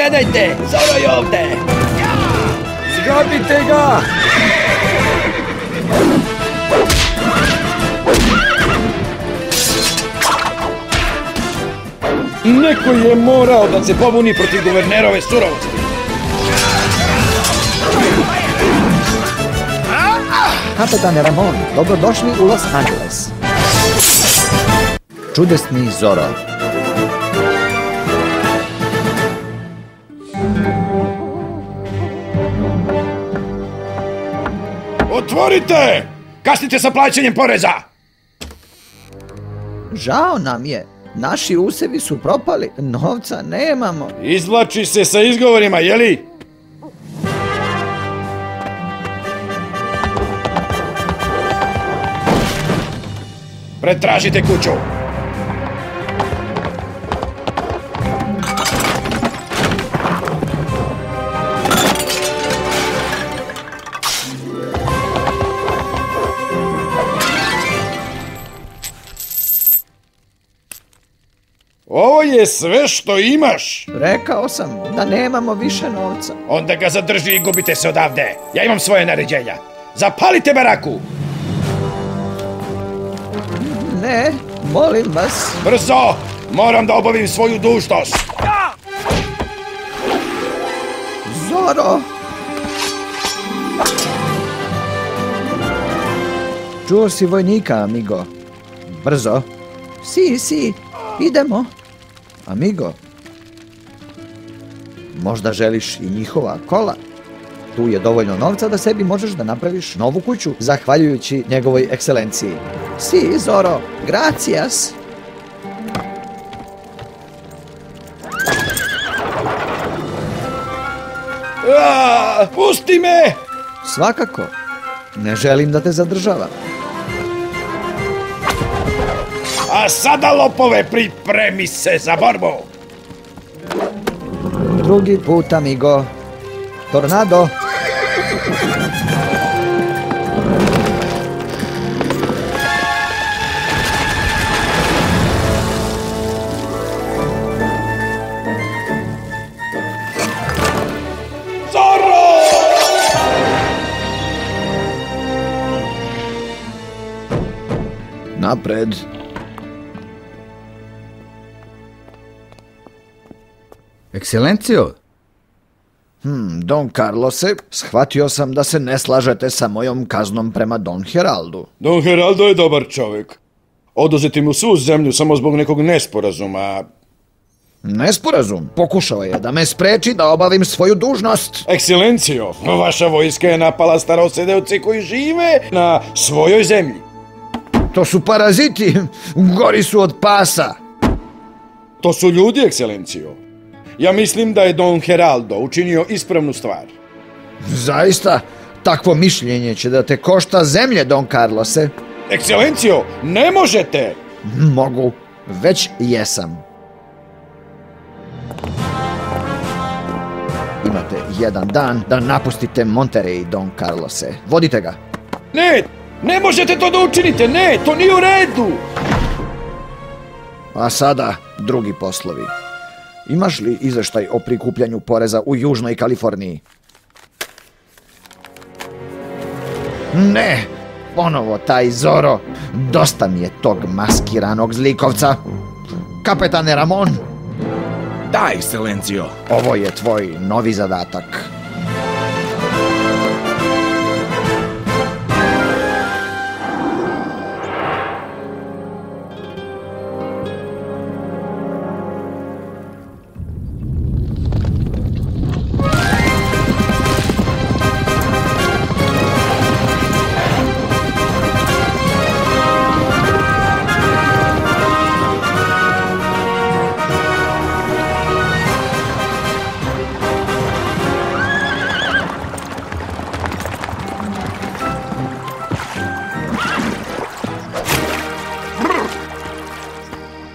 gledajte, Zoro je ovde! Zgrabite ga! Neko je morao da se pobuni protiv guvernerove surovosti. Kapetane Ramon, dobrodošli u Los Angeles. Čudesni Zoro. Otvorite! Kasnite sa plaćanjem poreza! Žao nam je. Naši usevi su propali. Novca nemamo. Izvlači se sa izgovorima, jeli? Pretražite kuću! Ovo je sve što imaš! Rekao sam da nemamo više novca. Onda ga zadrži i gubite se odavde. Ja imam svoje naređenja. Zapalite baraku! Ne, molim vas. Brzo! Moram da obavim svoju dužnost! Zoro! Čuo si vojnika, amigo. Brzo. Si, idemo. Amigo. Možda želiš i njihova kola? Tu je dovoljno novca da sebi možeš da napraviš novu kuću, zahvaljujući njegovoj ekscelenciji. Si, Zoro, gracias. Pusti me! Svakako. Ne želim da te zadržavam. A sada, lopove, pripremi se za borbu! Drugi put, amigo. Tornado! Zoro! Napred. Ekscelencijo? Don Carlose, shvatio sam da se ne slažete sa mojom kaznom prema Don Heraldu. Don Heraldo je dobar čovjek. Oduzeti mu svu zemlju samo zbog nekog nesporazuma. Nesporazum? Pokušao je da me spreči da obavim svoju dužnost. Ekscelencijo, vaša vojska je napala starosedeoce koji žive na svojoj zemlji. To su paraziti, gori su od pasa. To su ljudi, ekscelencijo. Ja mislim da je Don Heraldo učinio ispravnu stvar. Zaista, takvo mišljenje će da te košta zemlje, Don Carlose. Ekscelencijo, ne možete! Mogu, već jesam. Imate jedan dan da napustite Monterey, Don Carlose. Vodite ga. Ne možete to da učinite, ne, to nije u redu! A sada, drugi poslovi. Imaš li izveštaj o prikupljanju poreza u Južnoj Kaliforniji? Ne, ponovo taj Zoro. Dosta mi je tog maskiranog zlikovca. Kapetane Ramon. Da, ekscelencijo. Ovo je tvoj novi zadatak.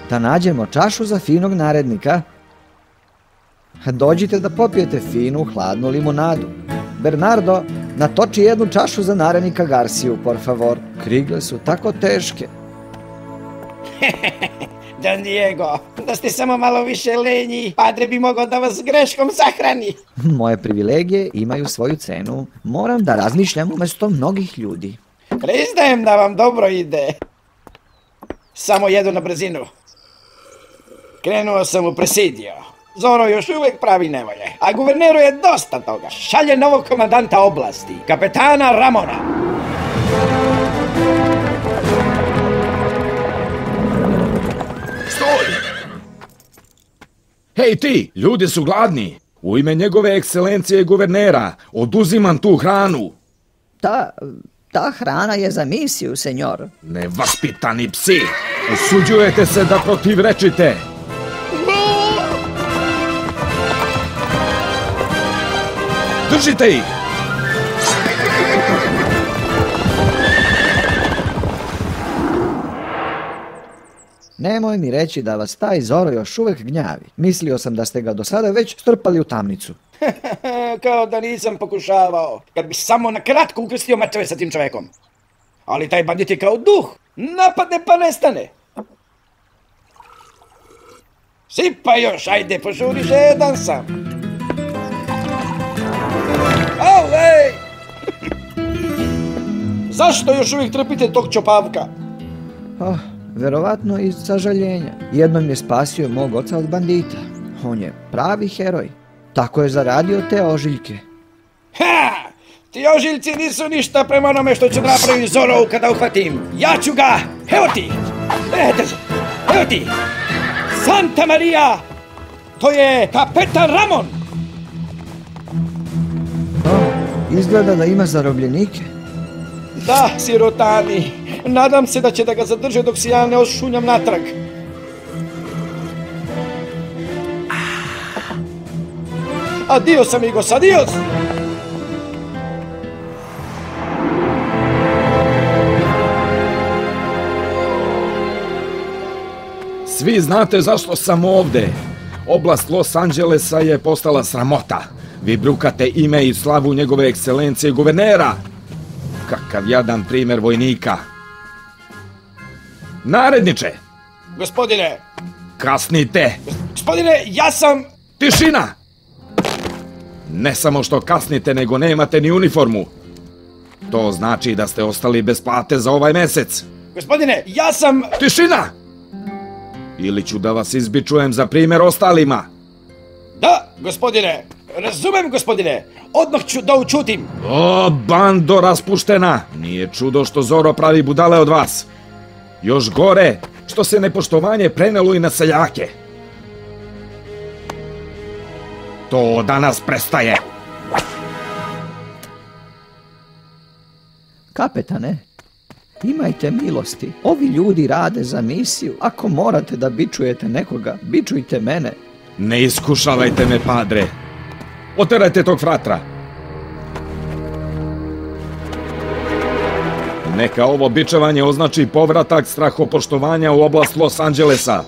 Da nađemo čašu za finog narednika. Dođite da popijete finu, hladnu limunadu. Bernardo, natoči jednu čašu za narednika Garciju, por favor. Krigle su tako teške. Don Diego, da ste samo malo više lenji, padre bi mogao da vas greškom sahrani. Moje privilegije imaju svoju cenu. Moram da razmišljam umjesto mnogih ljudi. Priznajem da vam dobro ide. Samo jedu na brzinu. Krenuo sam u presidio. Zoro još uvijek pravi nevolje, a guverneru je dosta toga. Šalje novog komandanta oblasti, kapetana Ramona. Stoj! Hej ti, ljudi su gladni. U ime njegove ekscelencije guvernera oduzimam tu hranu. Ta hrana je za misiju, senjor. Nevaspitani psi! Usuđujete se da protivrečite! Držite ih! Nemoj mi reći da vas taj Zoro još uvijek gnjavi. Mislio sam da ste ga do sada već strpali u tamnicu. Kao da nisam pokušavao. Kad bi samo na kratko ukrstio mačeve sa tim čovekom. Ali taj bandit je kao duh. Napadne pa nestane. Sipa još, ajde, požuri jedan sam. Au, ej! Zašto još uvijek trpite tog čopavka? Verovatno iz sažaljenja. Jednom je spasio mog oca od bandita. On je pravi heroj. Tako je zaradio te ožiljke. Ha! Ti ožiljci nisu ništa prema onome što ću napraviti Zorovu kada uhvatim. Ja ću ga! Evo ti! Drži! Evo ti! Santa Maria! To je kapetan Ramon! Izgleda da ima zarobljenike. Da, sirotani. Nadam se da će da ga zadrže dok se ja ne ošunjam natrag. Adios, amigos, adios! Svi znate zašto sam ovde. Oblast Los Angelesa je postala sramota. Vi brukate ime i slavu njegove ekscelencije guvernera. Kakav jadan primjer vojnika. Naredniče! Gospodine! Kasnite! Gospodine, ja sam... Tišina! Ne samo što kasnite, nego nemate ni uniformu. To znači da ste ostali bez plate za ovaj mesec. Gospodine, ja sam... Tišina! Ili ću da vas izbičujem za primjer ostalima. Da, gospodine. Razumem, gospodine. Odmah ću da učutim. O, bando raspuštena! Nije čudo što Zoro pravi budale od vas. Još gore, što se nepoštovanje prenelo i na seljake. To danas prestaje. Kapetane, imajte milosti. Ovi ljudi rade za misiju. Ako morate da bičujete nekoga, bičujte mene. Ne iskušavajte me, padre. Oterajte tog fratra. Neka ovo bičevanje označi povratak strahopoštovanja u oblast Los Angelesa.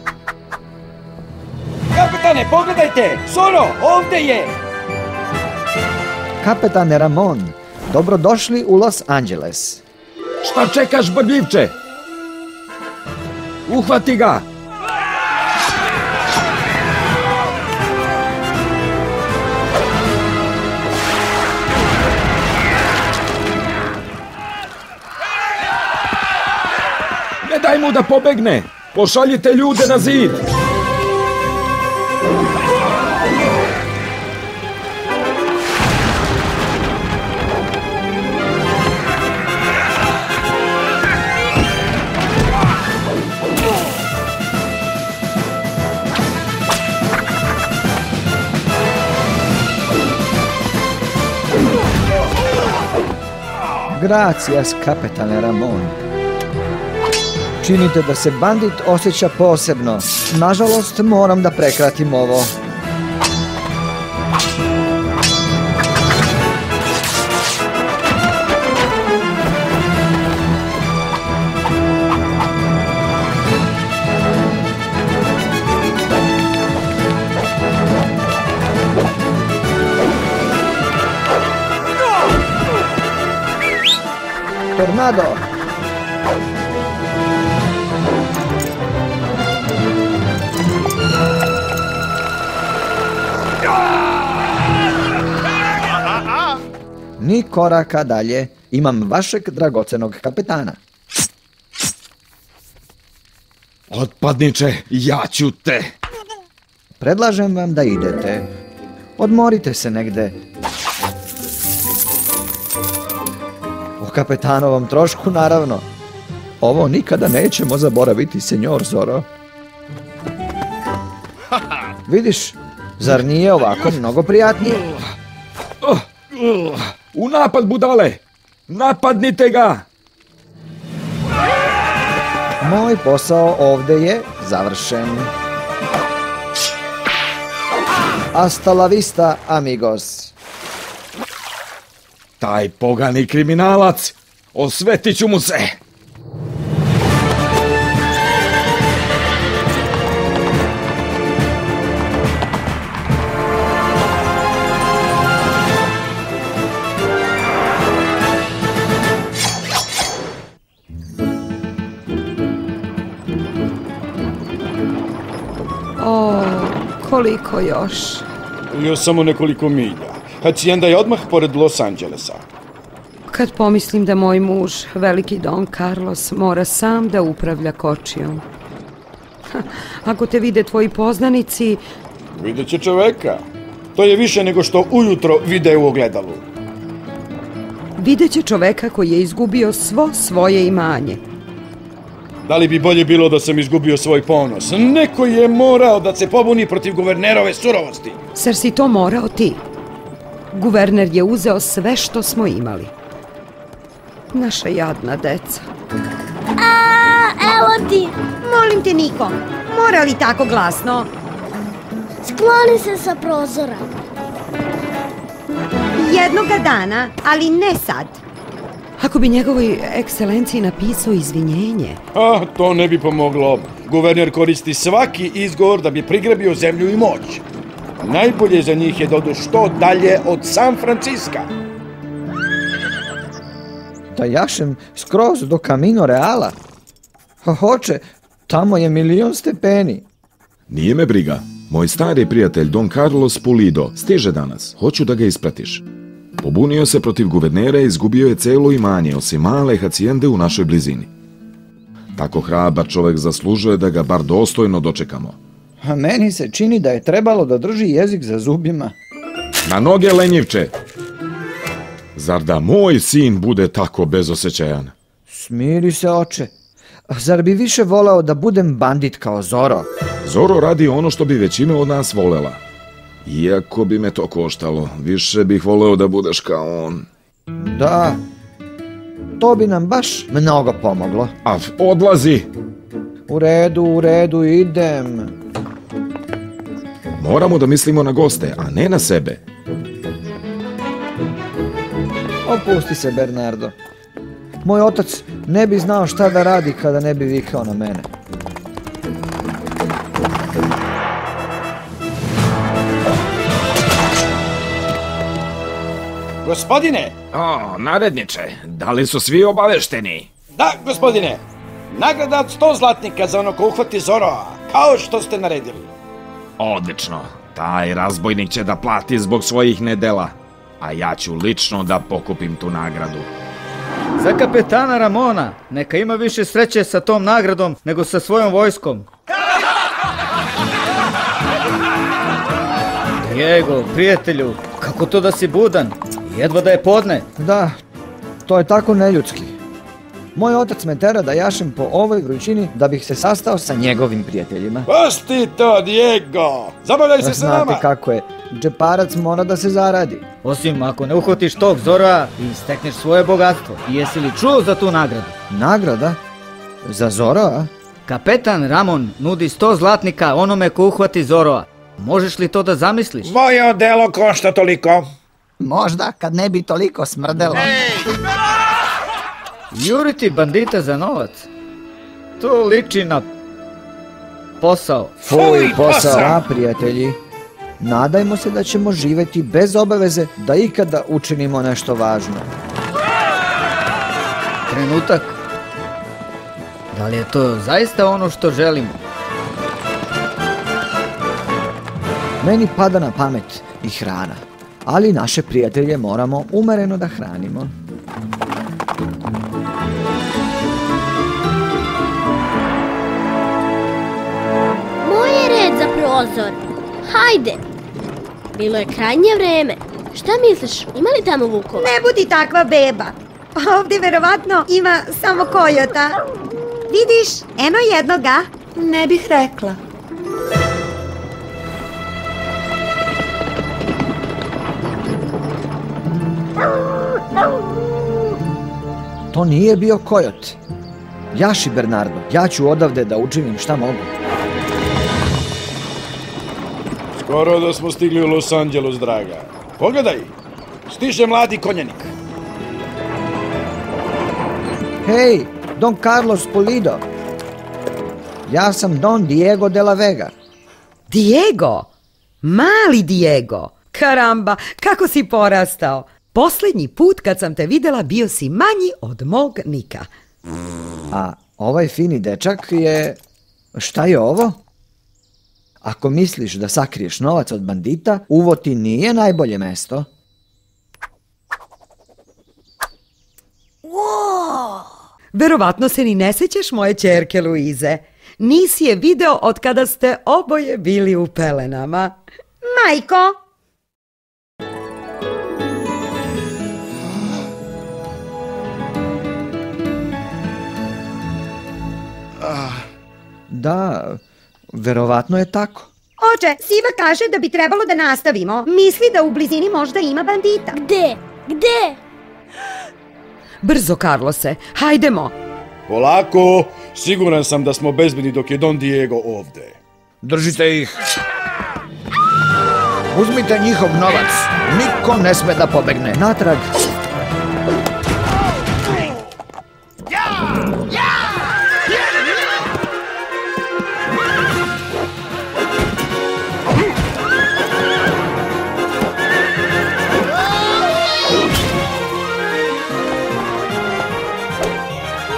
Kapetane, pogledajte! Zoro, ovde je! Kapetane Ramon, dobrodošli u Los Angeles. Šta čekaš, brbljivče? Uhvati ga! Ne daj mu da pobegne! Pošaljite ljude na zid! Gracias, kapetane Ramon. Činite da se bandit osjeća posebno. Nažalost, moram da prekratim ovo. Tornado! ni koraka dalje. Imam vašeg dragocenog kapetana. Otpadniče, ja ću te. Predlažem vam da idete. Odmorite se negde. O kapetanovom trošku, naravno. Ovo nikada nećemo zaboraviti, senjor Zoro. Vidiš, zar nije ovako mnogo prijatnije? U napad, budale! Napadnite ga! Moj posao ovde je završen. Hasta la vista, amigos. Taj pogani kriminalac! Osvetit ću mu se! O, koliko još? Još samo nekoliko milja. Hacijenda je odmah pored Los Angelesa. Kad pomislim da moj muž, veliki Don Carlos, mora sam da upravlja kočijom. Ako te vide tvoji poznanici... Vidjet će čoveka. To je više nego što ujutro vide u ogledalu. Vidjet će čoveka koji je izgubio svo svoje imanje. Da li bi bolje bilo da sam izgubio svoj ponos? Neko je morao da se pobuni protiv guvernerove surovosti. Zar si to morao ti? Guverner je uzeo sve što smo imali. Naša jadna deca. Evo ti! Molim te, Niko, mora li tako glasno? Skloni se sa prozora. Jednoga dana, ali ne sad. Ako bi njegovoj ekscelenciji napisao izvinjenje. To ne bi pomoglo. Guverner koristi svaki izgovor da bi prigrabio zemlju i moć. Najbolje za njih je da odu što dalje od San Franciska. Da jašem skroz do Camino Reala. Hoće, tamo je 1.000.000 stepeni. Nije me briga. Moj stari prijatelj Don Carlos Pulido stiže danas. Hoću da ga ispratiš. Pobunio se protiv guvernera i izgubio je celo imanje, osim male hacijende u našoj blizini. Tako hrabar čovek zaslužuje da ga bar dostojno dočekamo. A meni se čini da je trebalo da drži jezik za zubima. Na noge, lenjivče! Zar da moj sin bude tako bezosećajan? Smiri se, oče. Zar bi više voleo da budem bandit kao Zoro? Zoro radi ono što bi većina od nas volela. Iako bi me to koštalo, više bih voleo da budeš kao on. Da, to bi nam baš mnogo pomoglo. A odlazi! U redu, idem. Moramo da mislimo na goste, a ne na sebe. Opusti se, Bernardo. Moj otac ne bi znao šta da radi kada ne bi vikao na mene. Gospodine! Naredniče, da li su svi obavešteni? Da, gospodine! Nagrada od 100 zlatnika za ono ko uhvati Zoroa, kao što ste naredili. Odlično. Taj razbojnik će da plati zbog svojih nedela, a ja ću lično da pokupim tu nagradu. Za kapetana Ramona, neka ima više sreće sa tom nagradom nego sa svojom vojskom. Diego, prijatelju, kako to da si budan? Jedva da je podne. Da, to je tako neljudski. Moj otac me tera da jašem po ovoj vrućini da bih se sastao sa njegovim prijateljima. Pusti to, Diego! Zabavljaj se sa nama! Znate kako je, džeparac mora da se zaradi. Osim ako ne uhvatiš tog Zoroa i stekneš svoje bogatstvo. I jesi li čuo za tu nagradu? Nagrada? Za Zoroa? Kapetan Ramon nudi 100 zlatnika onome ko uhvati Zoroa. Možeš li to da zamisliš? Moje odelo košta toliko. Možda kad ne bi toliko smrdelo. Juriti bandita za novac? To liči na posao. Fuj, posao, a prijatelji. Nadajmo se da ćemo živeti bez obaveze da ikada učinimo nešto važno. Trenutak. Da li je to zaista ono što želimo? Meni pada na pamet i hrana. ali naše prijatelje moramo umereno da hranimo. Moj je red za prozor. Hajde. Bilo je krajnje vreme. Šta misliš, ima li tamo vukova? Ne budi takva beba. Ovdje verovatno ima samo kojota. Vidiš, eno jednoga. Ne bih rekla. To nije bio kojot. Jaši, Bernardo, ja ću odavde da učinim šta mogu. Skoro da smo stigli u Los Angeles, draga. Pogledaj, stiže mladi konjanik. Hej, Don Carlos Pulido. Ja sam Don Diego de la Vega. Diego? Mali Diego? Karamba, kako si porastao. Posljednji put kad sam te vidjela bio si manji od mog Nika. A ovaj fini dečak je... Šta je ovo? Ako misliš da sakriješ novac od bandita, ovo ti nije najbolje mesto. Verovatno se ni ne sjećaš moje ćerke Luize. Nisi je video od kada ste oboje bili u pelenama. Majko! Da, verovatno je tako. Oče, Siva kaže da bi trebalo da nastavimo. Misli da u blizini možda ima bandita. Gde? Gde? Brzo, Carlose, hajdemo. Polako, siguran sam da smo bezbedni dok je Don Diego ovde. Držite ih. Uzmite njihov novac. Niko ne sme da pobegne. Natrag.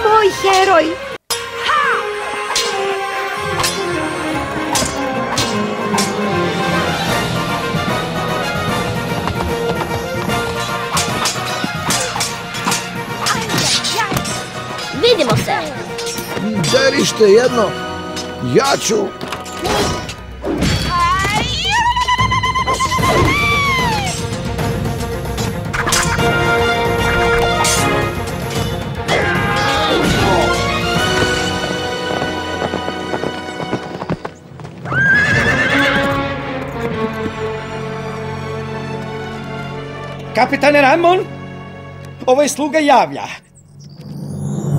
Moj heroj! Vidimo se. Delište jedno. Ja ću... Kapitane Ramon, ovaj sluga javlja.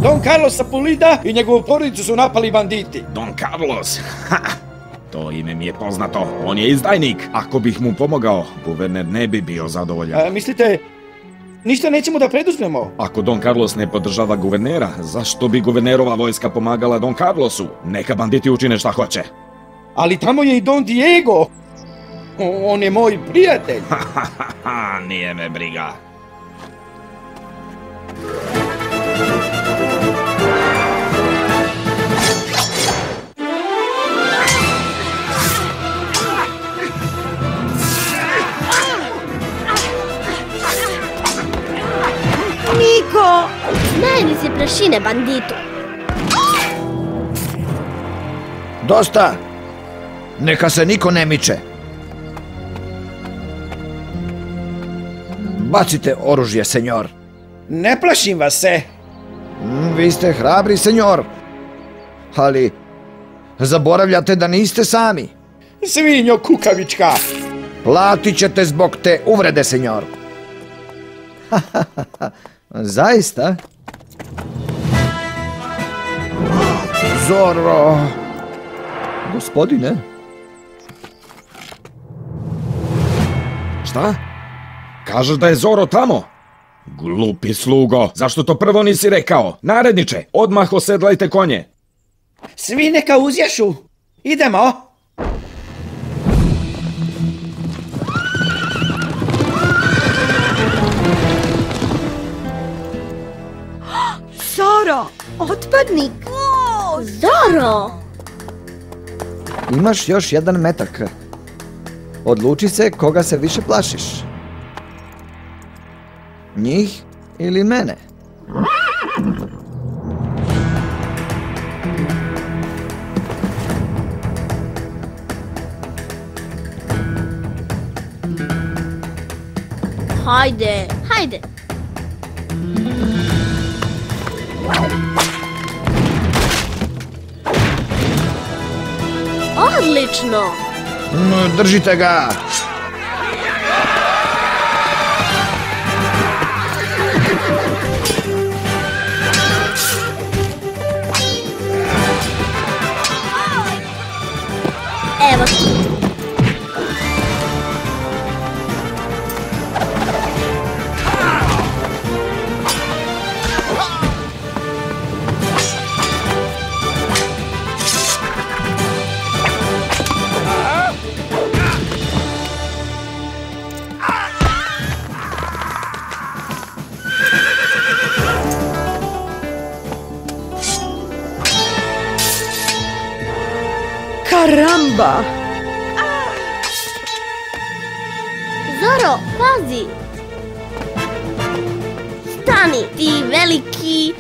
Don Carlos Pulida i njegovu porodicu su napali banditi. Don Carlos? Ha! To ime mi je poznato. On je izdajnik. Ako bih mu pomogao, guverner ne bi bio zadovoljan. Mislite, ništa nećemo da preduzmemo? Ako Don Carlos ne podržava guvernera, zašto bi guvernerova vojska pomagala Don Carlosu? Neka banditi učine šta hoće. Ali tamo je i Don Diego. On je moj prijatelj. Nije me briga. Niko! Smeni se prašine banditu. Dosta! Neka se niko ne miče. Bacite oružje, senjor. Ne plašim vas se. Vi ste hrabri, senjor. Ali zaboravljate da niste sami. Svinjo kukavička. Platit ćete zbog te uvrede, senjor. Zaista? Zoro. Gospodine? Šta? Kažeš da je Zoro tamo? Glupi slugo, zašto to prvo nisi rekao? Naredniče, odmah osedlajte konje. Svi neka uzjašu. Idemo. Zoro! Otpadnik! Zoro! Imaš još jedan metak. Odluči se koga se više plašiš. Njih ili mene? Hajde, hajde. Odlično. Držite ga! Evo ti. Karamba! Zoro, pazi! Stani, ti veliki...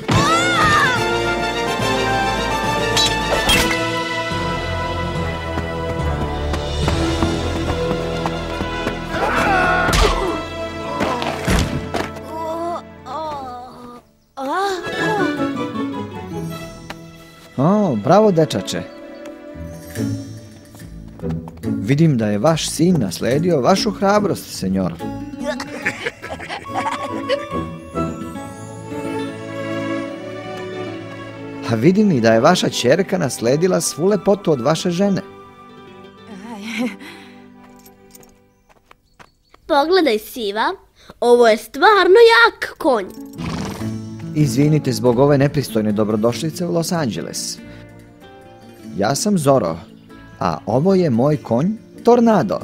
O, bravo dečače. Vidim da je vaš sin nasledio vašu hrabrost, senjor. A vidim i da je vaša ćerka nasledila svu lepotu od vaše žene. Pogledaj, Siva, ovo je stvarno jak konj. Izvinite zbog ove nepristojne dobrodošlice u Los Angeles. Ja sam Zoro, a ovo je moj konj Tornado.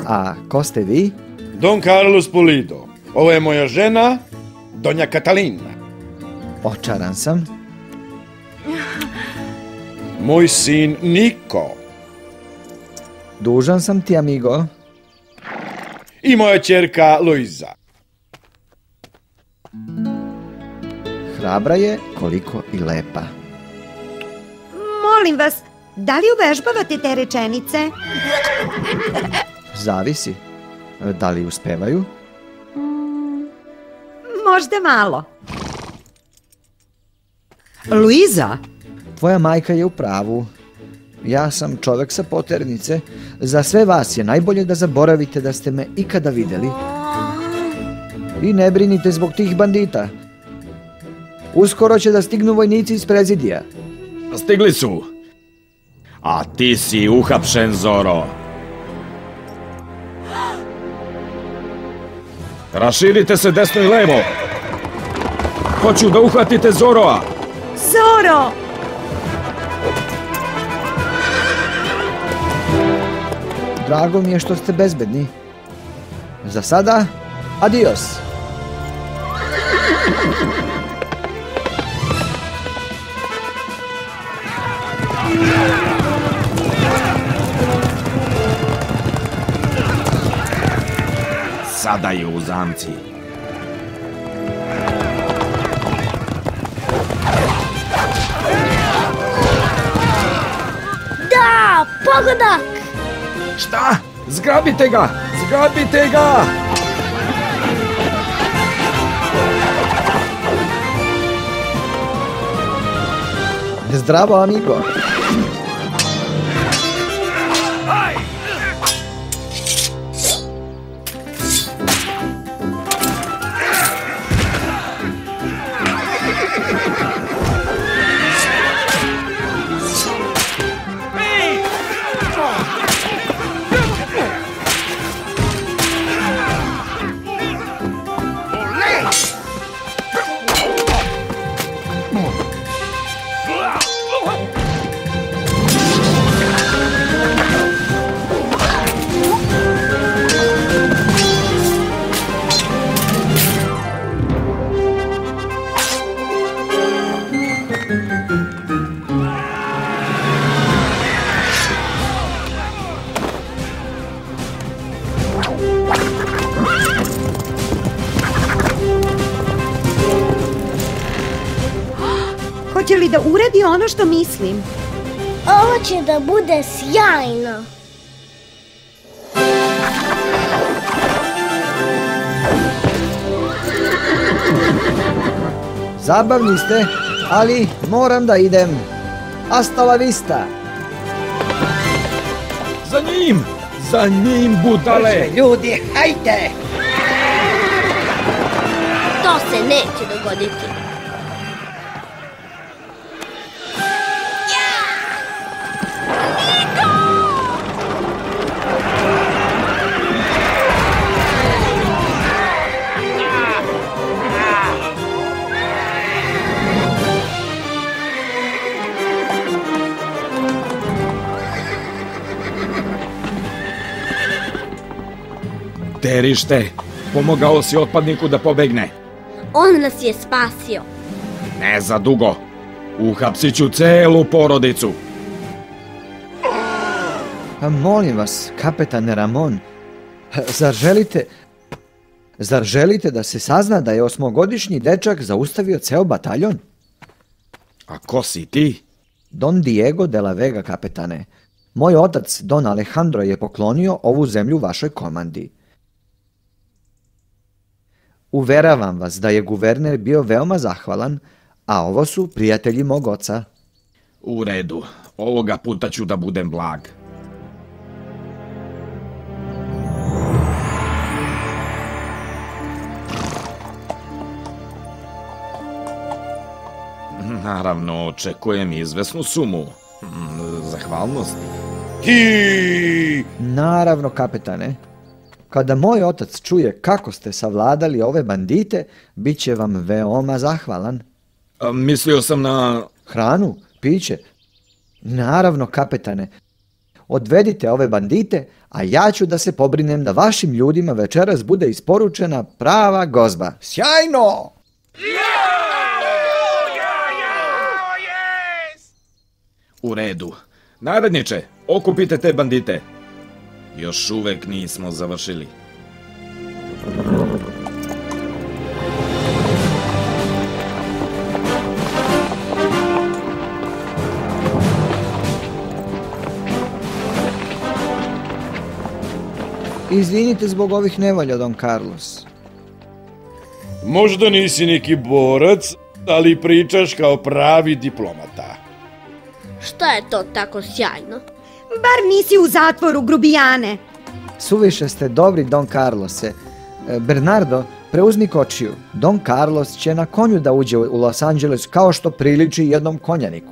A ko ste vi? Don Carlos Pulido. Ovo je moja žena, Donja Katalina. Očaran sam. Moj sin Niko. Dužan sam ti, amigo. I moja ćerka Luiza. Hrabra je koliko i lepa. Molim vas, da li uvežbavate te rečenice? Zavisi. Da li uspevaju? Možda malo. Luiza? Tvoja majka je u pravu. Ja sam čovek sa poternice. Za sve vas je najbolje da zaboravite da ste me ikada videli. I ne brinite zbog tih bandita. Uskoro će da stignu vojnici iz prezidija. Stigli su. A ti si uhapšen, Zoro. Raširite se desno i levo. Hoću da uhvatite Zoroa. Zoro! Drago mi je što ste bezbedni. Za sada, adios. Sada je u zamci. Da, pogodak! Šta? Zgrabite ga! Zgrabite ga! Zdravo, amigo. i da uradi ono što mislim. Ovo će da bude sjajno. Zabavni ste, ali moram da idem. Hasta la vista. Za njim, budale! Ljudi, hajde! To se neće dogoditi. Terište, pomogao si otpadniku da pobegne. On nas je spasio. Ne za dugo. Uhapsit ću celu porodicu. A molim vas, kapetane Ramon, zar želite da se sazna da je 8-godišnji dečak zaustavio ceo bataljon? A ko si ti? Don Diego de la Vega, kapetane. Moj otac, Don Alejandro, je poklonio ovu zemlju vašoj komandi. Uveravam vas da je guverner bio veoma zahvalan, a ovo su prijatelji mog oca. U redu, ovoga puta ću da budem blag. Naravno, očekujem izvesnu sumu. Zahvalnosti. Naravno, kapetane. Kada moj otac čuje kako ste savladali ove bandite, bit će vam veoma zahvalan. Mislio sam na... Hranu, piće. Naravno, kapetane. Odvedite ove bandite, a ja ću da se pobrinem da vašim ljudima večeras bude isporučena prava gozba. Sjajno! U redu. Naredniče, okupite te bandite. Još uvek nismo završili. Izvinite zbog ovih nevolja, Don Carlos. Možda nisi neki borac, ali pričaš kao pravi diplomata. Šta je to tako sjajno? Bar nisi u zatvoru, grubijane. Suviše ste dobri, Don Carlose. Bernardo, preuzmi kočiju. Don Carlos će na konju da uđe u Los Angeles kao što priliči jednom konjaniku.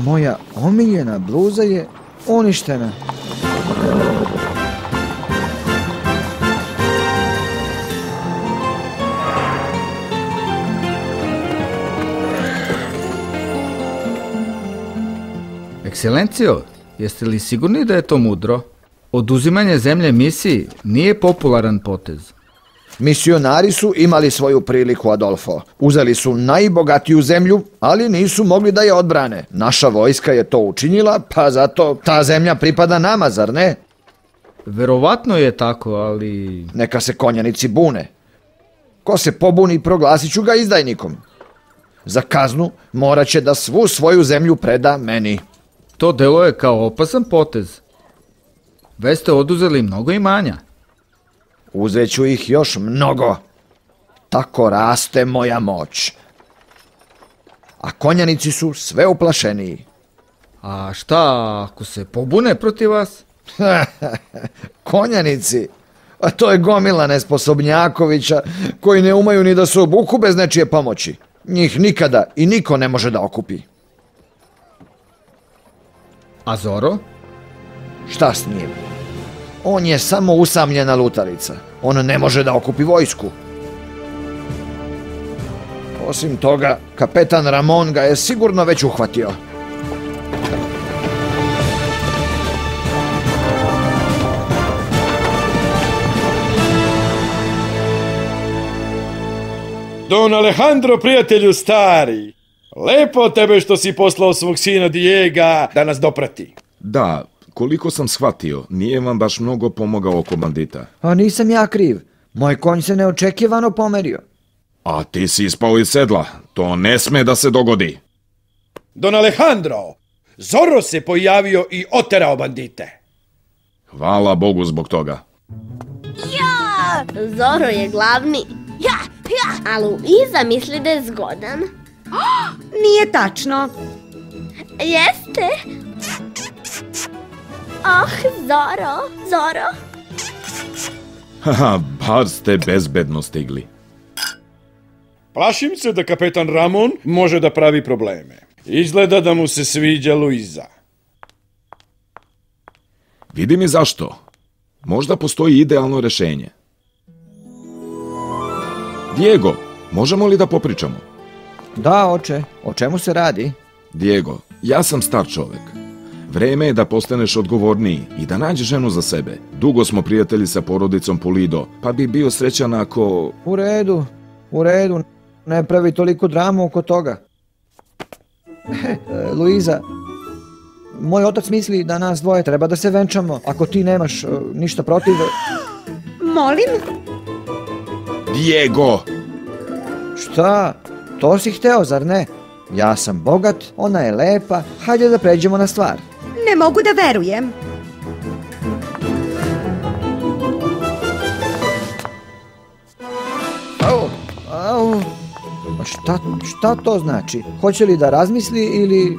Moja omiljena bluza je uništena. Ekscelencijo, jeste li sigurni da je to mudro? Oduzimanje zemlje misiji nije popularan potez. Misionari su imali svoju priliku, Adolfo. Uzeli su najbogatiju zemlju, ali nisu mogli da je odbrane. Naša vojska je to učinila, pa zato ta zemlja pripada nama, zar ne? Verovatno je tako, ali... Neka se konjanici bune. Ko se pobuni, proglasit ću ga izdajnikom. Za kaznu morat će da svu svoju zemlju preda meni. To deluje kao opasan potez. Već ste oduzeli mnogo imanja. Uzet ću ih još mnogo. Tako raste moja moć. A konjanici su sve uplašeniji. A šta ako se pobune protiv vas? Konjanici? A to je gomila nesposobnjakovića koji ne umeju ni da se obuku bez nečije pomoći. Njih nikada i niko ne može da okupi. A Zoro? Šta s njim? On je samo usamljena lutalica. On ne može da okupi vojsku. Osim toga, kapetan Ramon ga je sigurno već uhvatio. Don Alejandro, prijatelju stari, lepo od tebe što si poslao svog sina Diega da nas doprati. Da, koliko sam shvatio, nije vam baš mnogo pomogao oko bandita. A nisam ja kriv. Moj konj se neočekivano pomerio. A ti si ispao iz sedla. To ne sme da se dogodi. Don Alejandro, Zorro se pojavio i oterao bandite. Hvala Bogu zbog toga. Ja! Zorro je glavni. Ja! A Luiza misli da je zgodan. Nije tačno. Jeste? Zorro. Haha, bar ste bezbedno stigli. Plašim se da kapetan Ramon može da pravi probleme. Izgleda da mu se sviđa Luiza. Vidi mi zašto. Možda postoji idealno rešenje. Diego, možemo li da popričamo? Da, oče, o čemu se radi? Diego, ja sam star čovek. Vreme je da postaneš odgovorniji i da nađeš ženu za sebe. Dugo smo prijatelji sa porodicom Pulido, pa bi bio srećan ako... U redu, ne pravi toliko dramu oko toga. Luiza, moj otac misli da nas dvoje treba da se venčamo, ako ti nemaš ništa protiv... Molim? Diego! Šta? To si hteo, zar ne? Ja sam bogat, ona je lepa, hajde da pređemo na stvar. Ne mogu da verujem. Au. Šta to znači? Hoće li da razmisli ili...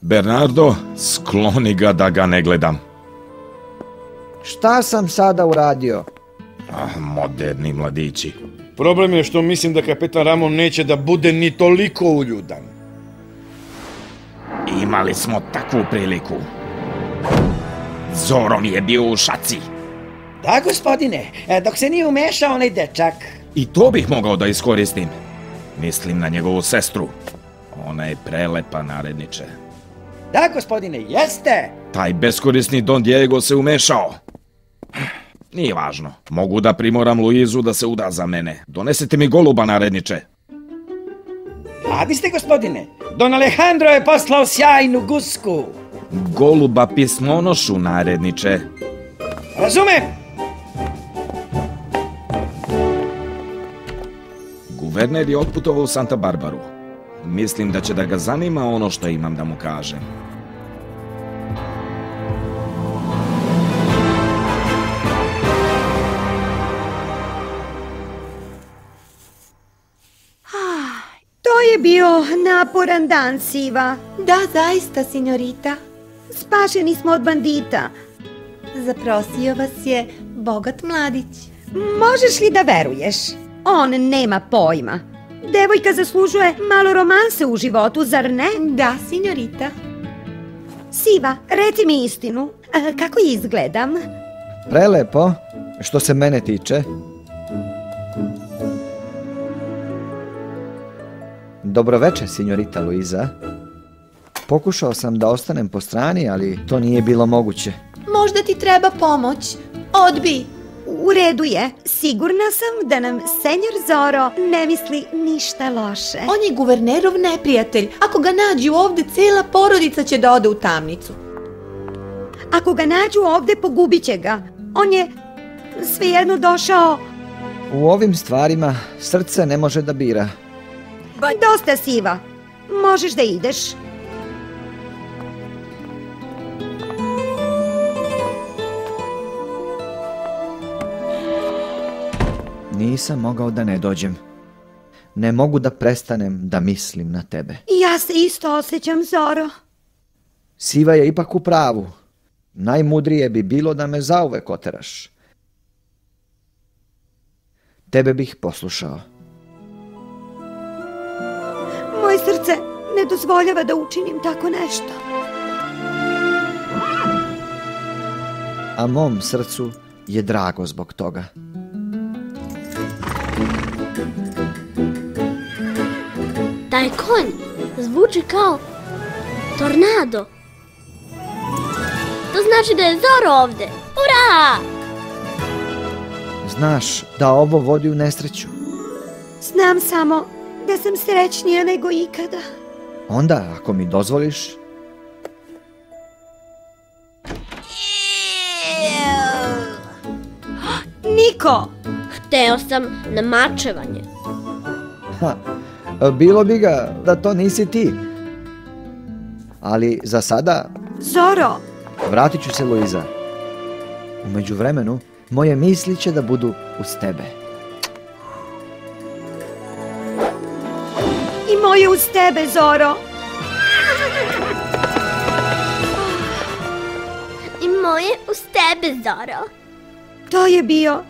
Bernardo, skloni ga da ga ne gledam. Šta sam sada uradio? Moderni mladići. Problem je što mislim da kapetan Ramon neće da bude ni toliko uljudan. Imali smo takvu priliku. Zorro mi je bio u šaci. Da, gospodine, dok se nije umešao onaj dečak. I to bih mogao da iskoristim. Mislim na njegovu sestru. Ona je prelepa, naredniče. Da, gospodine, jeste. Taj beskorisni Don Diego se umešao. Nije važno. Mogu da primoram Luizu da se uda za mene. Donesite mi goluba, naredniče. Radi ste, gospodine. Don Alejandro je poslao sjajnu gusku. Goluba pismonošu, naredniče. Razumem. Guverner je otputovao u Santa Barbaru. Mislim da će da ga zanima ono što imam da mu kažem. To je bio naporan dan, Siva. Da, zaista, signorita. Spašeni smo od bandita. Zaprosio vas je bogat mladić. Možeš li da veruješ? On nema pojma. Devojka zaslužuje malo romanse u životu, zar ne? Da, signorita. Siva, reci mi istinu. Kako izgledam? Prelepo, što se mene tiče. Dobroveče, signorita Luiza. Pokušao sam da ostanem po strani, ali to nije bilo moguće. Možda ti treba pomoć. Odbij. U redu je. Sigurna sam da nam senjor Zorro ne misli ništa loše. On je guvernerov neprijatelj. Ako ga nađu ovde, cela porodica će da ode u tamnicu. Ako ga nađu ovde, pogubit će ga. On je svejedno došao... U ovim stvarima srce ne može da bira. Dosta, Siva. Možeš da ideš. Nisam mogao da ne dođem. Ne mogu da prestanem da mislim na tebe. Ja se isto osjećam, Zorro. Siva je ipak u pravu. Najmudrije bi bilo da me zauvek oteraš. Tebe bih poslušao. Moje srce ne dozvoljava da učinim tako nešto. A mom srcu je drago zbog toga. Taj konj zvuči kao tornado. To znači da je Zorro ovde. Ura! znaš da ovo vodi u nesreću? Znam samo da sam srećnija nego ikada. Onda, ako mi dozvoliš... Niko! Hteo sam na mačevanje. Bilo bi ga da to nisi ti. Ali za sada... Zoro! Vratit ću se, Luiza. U međuvremenu, moje misli će da budu uz tebe. I moje uz tebe, Zoro! I moje uz tebe, Zoro. To je bio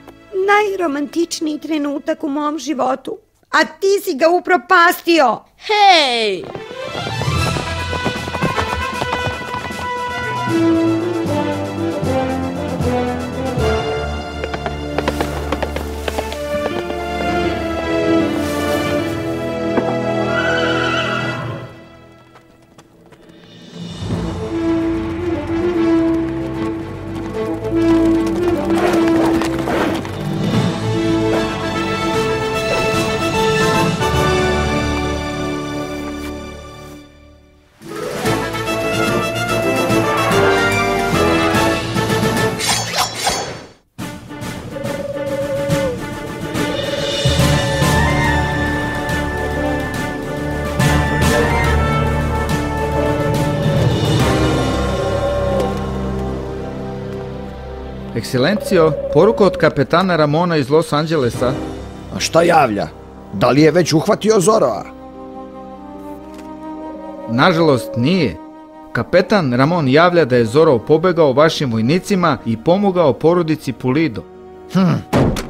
najromantičniji trenutak u mom životu. A ti si ga upropastio! Hej! Ekscelencijo, poruka od kapetana Ramona iz Los Angelesa. A šta javlja? Da li je već uhvatio Zoroa? Nažalost nije. Kapetan Ramon javlja da je Zoro pobegao vašim vojnicima i pomogao porodici Pulido.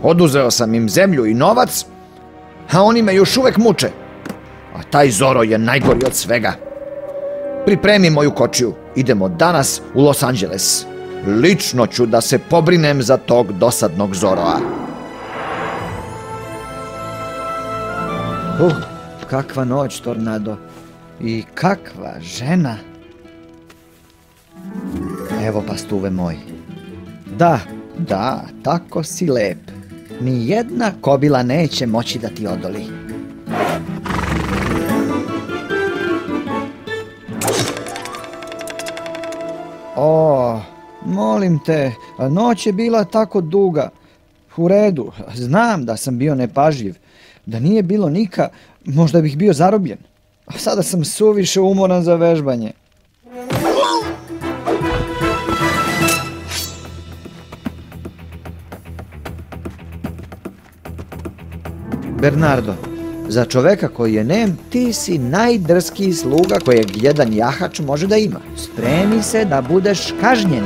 Oduzeo sam im zemlju i novac, a oni me još uvek muče. A taj Zoro je najgori od svega. Pripremi moju kočiju, idemo danas u Los Angeles. Lično ću da se pobrinem za tog dosadnog Zoroa. Kakva noć, Tornado. I kakva žena. Evo pastuve moj. Da, tako si lep. Ni jedna kobila neće moći da ti odoli. O, molim te, noć je bila tako duga. U redu, znam da sam bio nepažljiv. Da nije bilo Nika, možda bih bio zarobljen. A sada sam suviše umoran za vežbanje. Bernardo, za čoveka koji je nem, ti si najdrskiji sluga kojeg jedan jahač može da ima. Spremi se da budeš kažnjen.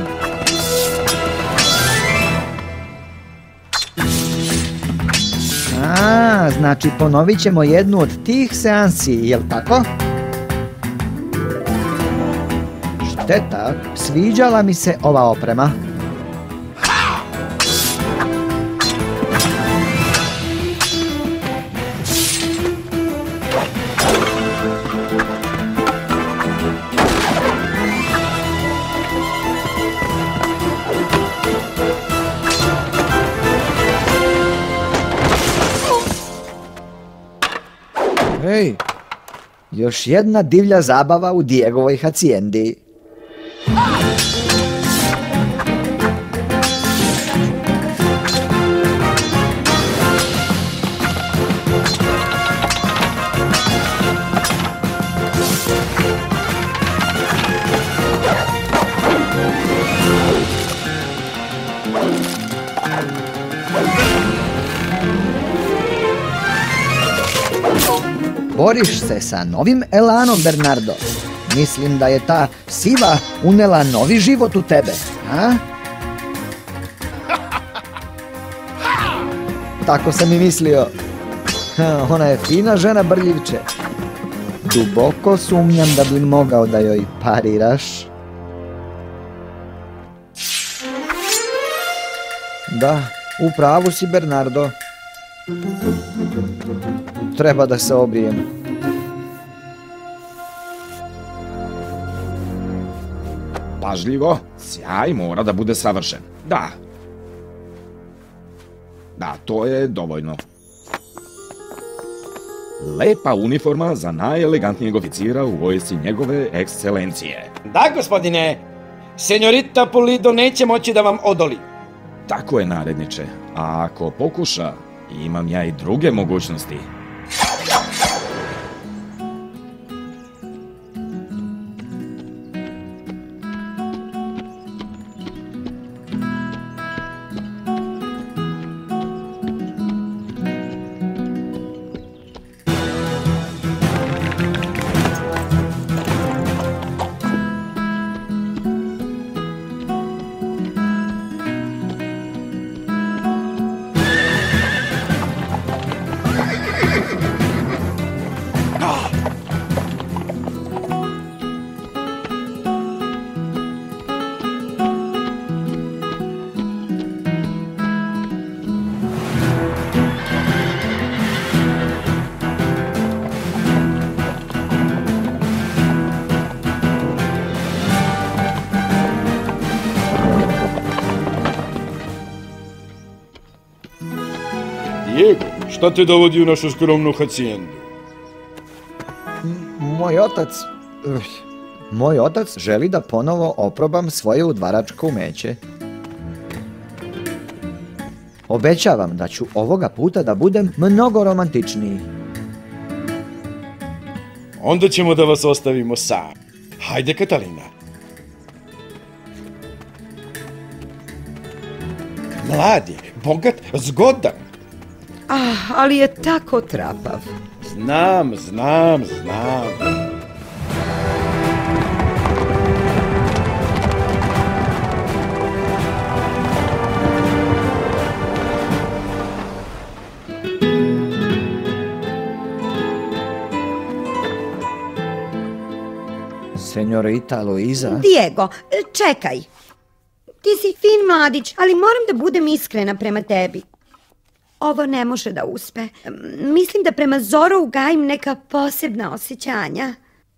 Znači ponovit ćemo jednu od tih seansi, jel tako? Šteta, sviđala mi se ova oprema. Hej, još jedna divlja zabava u Diegovoj hacijendi. Boriš se sa novim elanom, Bernardo. Mislim da je ta siva unela novi život u tebe, a? Tako sam i mislio. Ona je fina žena, Brljivče. Duboko sumnjam da bi mogao da joj pariraš. Da, u pravu si, Bernardo. Treba da se obrijem. Pažljivo, sjaj mora da bude savršen. Da, to je dovoljno. Lepa uniforma za najelegantnijeg oficira u vojsci njegove ekscelencije. Da, gospodine, senjorita Pulido neće moći da vam odoli. Tako je, naredniče. A ako pokuša, imam ja i druge mogućnosti. Diego, šta te dovodi u našu skromnu hacijendu? Moj otac želi da ponovo oprobam svoje udvaračko umeće. Obećavam da ću ovoga puta da budem mnogo romantičniji. Onda ćemo da vas ostavimo sam. Hajde, Katalina. Mlad je, bogat, zgodan. Ali je tako trapav. Znam. Senjorita Luiza? Diego, čekaj. Ti si fin mladić, ali moram da budem iskrena prema tebi. Ovo ne može da uspe. Mislim da prema Zoru gajim neka posebna osjećanja.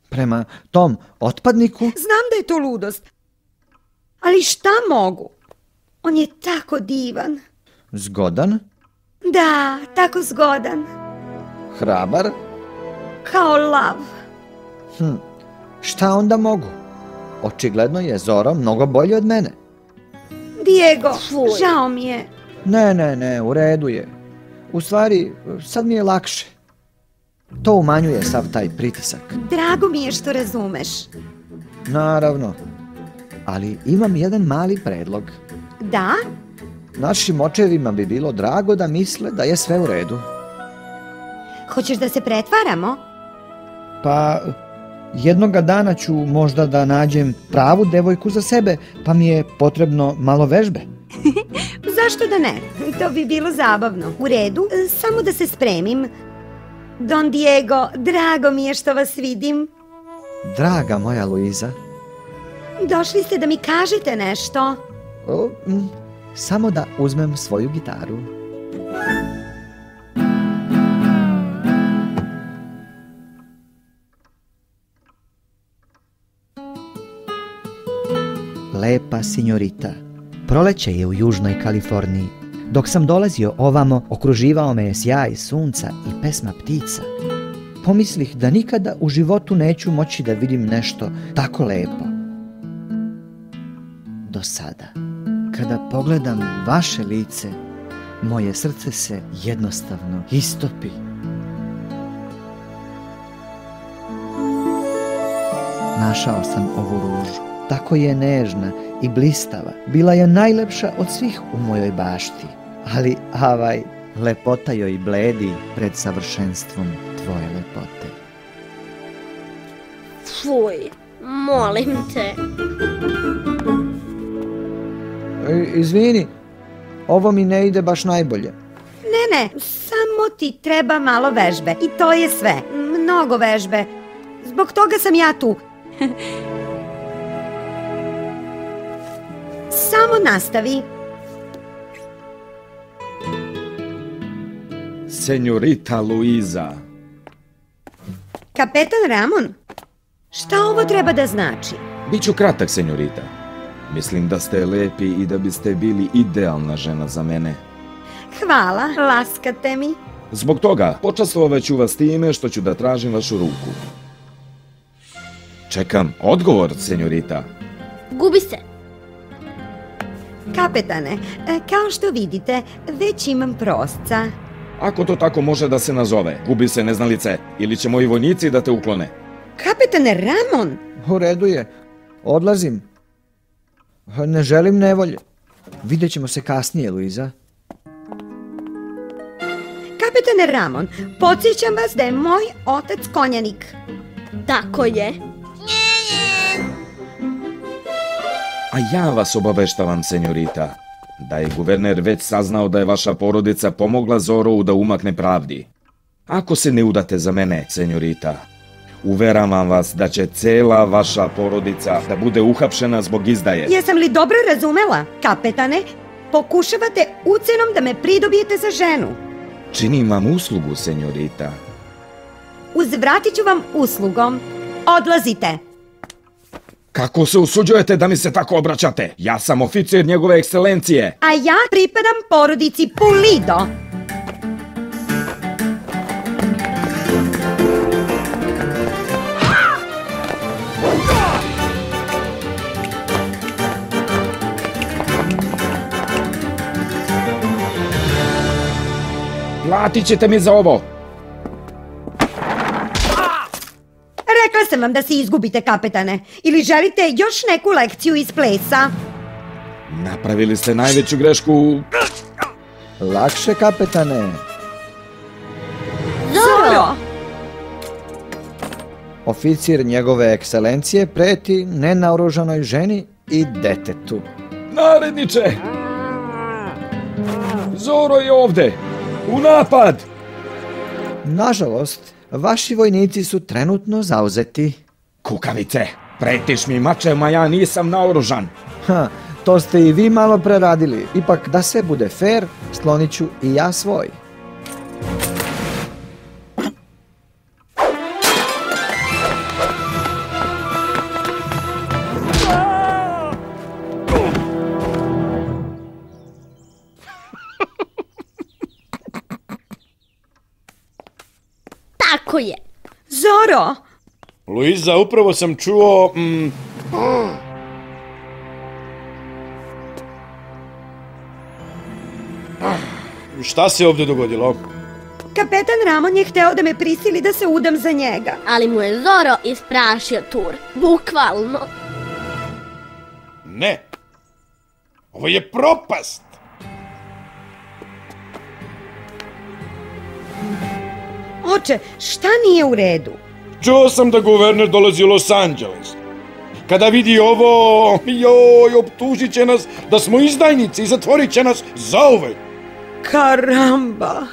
Prema tom otpadniku? Znam da je to ludost. Ali šta mogu? On je tako divan. Zgodan? Da, tako zgodan. Hrabar? Kao lav. Šta onda mogu? Očigledno je Zoro mnogo bolji od mene. Diego, žao mi je. Ne, u redu je. U stvari, sad mi je lakše. To umanjuje sav taj pritisak. Drago mi je što razumeš. Naravno. Ali imam jedan mali predlog. Da? Našim očevima bi bilo drago da misle da je sve u redu. Hoćeš da se pretvaramo? Pa, jednoga dana ću možda da nađem pravu devojku za sebe, pa mi je potrebno malo vežbe. Zašto da ne? To bi bilo zabavno. U redu, samo da se spremim. Don Diego, drago mi je što vas vidim. Draga moja Luiza. Došli ste da mi kažete nešto? Samo da uzmem svoju gitaru. Lepa sinjorita. Proleće je u južnoj Kaliforniji. Dok sam dolazio ovamo, okruživao me je sjaj sunca i pesma ptica. Pomislih da nikada u životu neću moći da vidim nešto tako lepo. Do sada, kada pogledam vaše lice, moje srce se jednostavno istopi. Našao sam ovu ružu. Tako je nežna i blistava. Bila je najlepša od svih u mojoj bašti. Ali, lepota joj bledi pred savršenstvom tvoje lepote. Fuj, molim te. Izvini, ovo mi ne ide baš najbolje. Ne, samo ti treba malo vežbe. I to je sve. Mnogo vežbe. Zbog toga sam ja tu. Samo nastavi. Senjorita Luiza. Kapetan Ramon, šta ovo treba da znači? Biću kratak, senjorita. Mislim da ste lepi i da biste bili idealna žena za mene. Hvala, laskate mi. Zbog toga počastvovaću vas time što ću da tražim vašu ruku. Čekam odgovor, senjorita. Gubi se. Kapetane, kao što vidite, već imam prosca. Ako to tako može da se nazove, gubi se neznalice, ili će moji vojnici da te uklone. Kapetane Ramon! U redu je. Odlazim. Ne želim nevolje. Vidjet ćemo se kasnije, Luiza. Kapetane Ramon, podsjećam vas da je moj otac konjanik. Tako je. A ja vas obaveštavam, senjorita, da je guverner već saznao da je vaša porodica pomogla Zorovu da umakne pravdi. Ako se ne udate za mene, senjorita, uveravam vas da će cela vaša porodica da bude uhapšena zbog izdaje. Jesam li dobro razumela, kapetane? Pokušavate ucenom da me pridobijete za ženu. Činim vam uslugu, senjorita. Uzvratit ću vam uslugom. Odlazite. Kako se usuđujete da mi se tako obraćate? Ja sam oficir njegove ekscelencije. A ja pripadam porodici Pulido. Platit ćete mi za ovo. Rekla sam vam da se izgubite, kapetane. Ili želite još neku lekciju iz plesa? Napravili ste najveću grešku. Lakše, kapetane. Zoro! Oficir njegove ekscelencije preti nenaoružanoj ženi i detetu. Naredniče! Zoro je ovde! U napad! Nažalost, vaši vojnici su trenutno zauzeti. Kukavice, pretiš mi mačem, a ja nisam naoružan. To ste i vi malo preradili. Ipak, da sve bude fair, sklonit ću i ja svoj. Tako je. Zoro! Luiza, upravo sam čuo... Šta se ovdje dogodilo? Kapetan Ramon je hteo da me prisili da se udam za njega. Ali mu je Zoro isprašio tur. Bukvalno. Ne. Ovo je propast. Oče, šta nije u redu? Čuo sam da guverner dolazi u Los Angeles. Kada vidi ovo, joj, optužit će nas da smo izdajnici i zatvorit će nas zauvek. Karamba!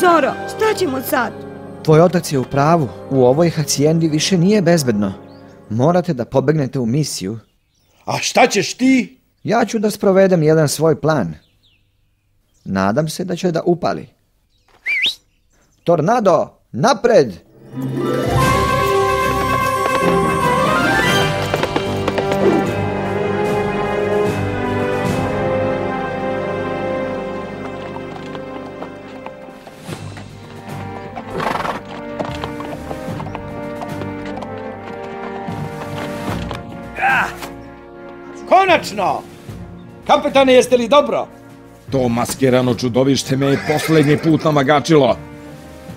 Zoro, šta ćemo sad? Tvoj otac je u pravu. U ovoj hacijendi više nije bezbedno. Morate da pobegnete u misiju. A šta ćeš ti? Ja ću da sprovedem jedan svoj plan. Nadam se da će da upali. Tornado, napred! Konačno! Kapetane, jeste li dobro? To maskirano čudovište me je posljednji put namagačilo.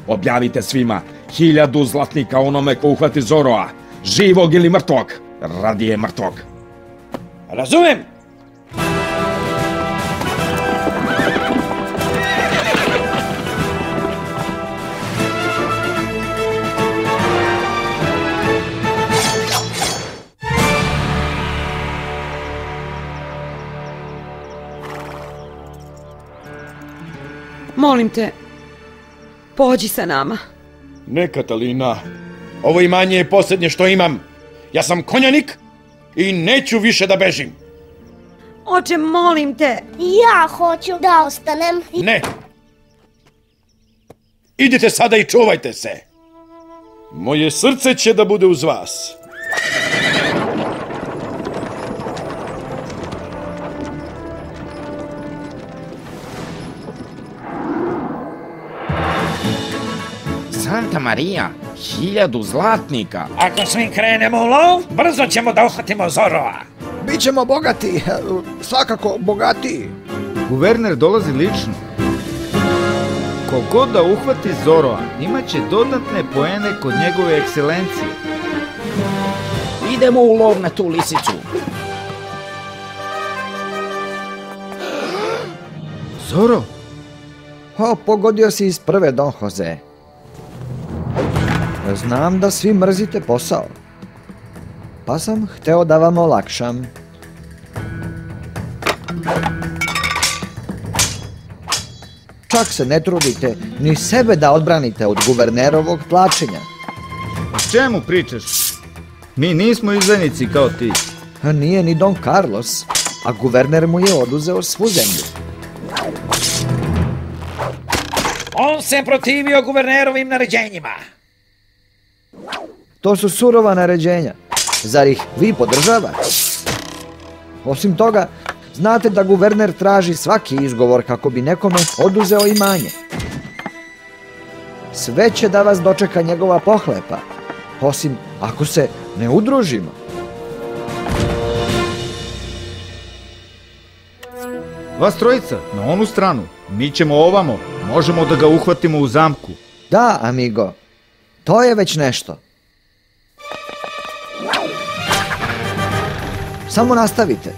Objavite svima 1000 zlatnika onome ko uhvati Zoroa. Živog ili mrtvog. Radije mrtvog. Razumem! Molim te, pođi sa nama. Ne, Katalina. Ovo imanje je posljednje što imam. Ja sam konjanik i neću više da bežim. Oče, molim te. Ja hoću da ostanem. Ne. Idite sada i čuvajte se. Moje srce će da bude uz vas. Santa Marija, 1000 zlatnika. Ako svi krenemo u lov, brzo ćemo da uhvatimo Zorova. Bićemo bogati, svakako bogatiji. Guverner dolazi lično. Kogod da uhvati Zoroa, imaće dodatne poene kod njegove ekscelencije. Idemo u lov na tu lisicu. Zoro? Pogodio si iz prve, Don Jose. Znam da svi mrzite posao, pa sam hteo da vam olakšam. Čak se ne trudite ni sebe da odbranite od guvernerovog tlačenja. O čemu pričaš? Mi nismo izdajnici kao ti. Nije ni Don Carlos, a guverner mu je oduzeo svu zemlju. On se protivio guvernerovim naređenjima. To su surova naređenja. Zar ih vi podržavate? Osim toga, znate da guverner traži svaki izgovor kako bi nekome oduzeo imanje. Sve će da vas dočeka njegova pohlepa, osim ako se ne udružimo. Vas trojica, na onu stranu. Mi ćemo ovamo. Možemo da ga uhvatimo u zamku. Da, amigo. To je već nešto. Samo nastavite.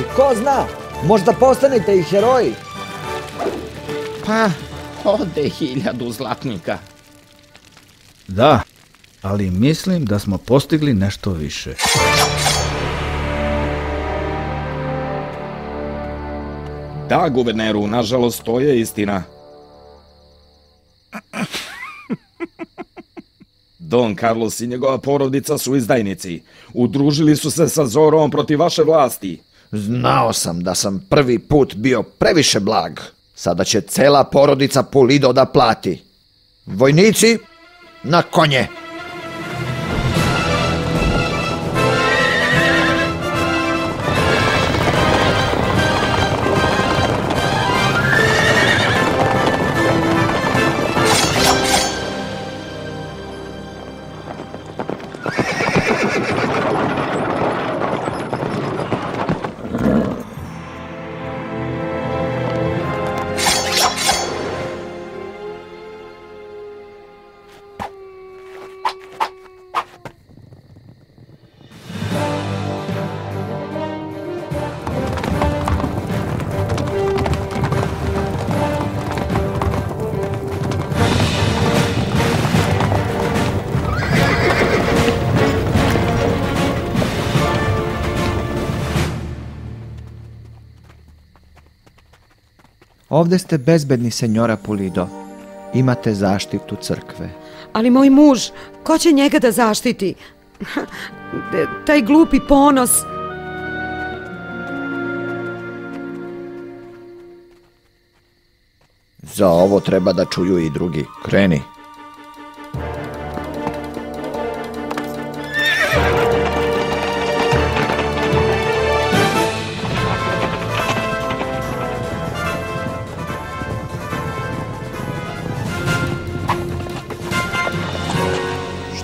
I ko zna, možda postanete i heroji. Pa, ode 1000 zlatnika. Da, ali mislim da smo postigli nešto više. Da, guverneru, nažalost, to je istina. Don Carlos i njegova porodica su izdajnici. Udružili su se sa Zorom protiv vaše vlasti. Znao sam da sam prvi put bio previše blag. Sada će cela porodica Pulido da plati. Vojnici, na konje! Ovde ste bezbedni, senjora Pulido. Imate zaštitu crkve. Ali moj muž, ko će njega da zaštiti? Taj glupi ponos. Za ovo treba da čuju i drugi. Kreni.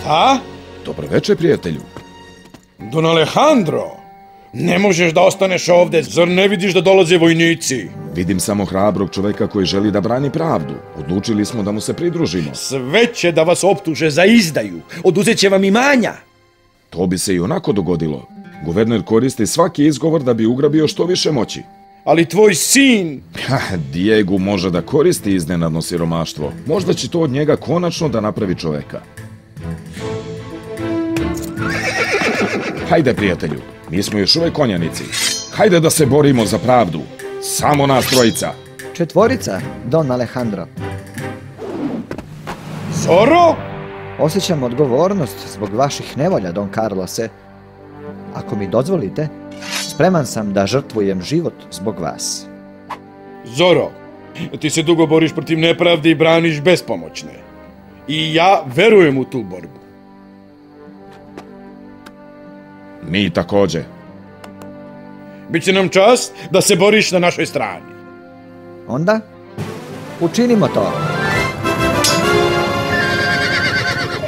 Šta? Dobro večer, prijatelju. Don Alejandro, ne možeš da ostaneš ovde, zar ne vidiš da dolaze vojnici? Vidim samo hrabrog čoveka koji želi da brani pravdu. Odlučili smo da mu se pridružimo. Sve će da vas optuže za izdaju, oduzet će vam imanja. To bi se i onako dogodilo. Guverner koristi svaki izgovor da bi ugrabio što više moći. Ali tvoj sin... Diego može da koristi iznenadno siromaštvo. Možda će to od njega konačno da napravi čoveka. Hajde, prijatelju, mi smo još uvek konjanici. Hajde da se borimo za pravdu. Samo nas trojica. 4, Don Alejandro. Zoro? Osjećam odgovornost zbog vaših nevolja, Don Carlose. Ako mi dozvolite, spreman sam da žrtvujem život zbog vas. Zoro, ti se dugo boriš protiv nepravde i braniš bespomoćne. I ja verujem u tu borbu. Mi također. Biće nam čast da se boriš na našoj strani. Onda, učinimo to.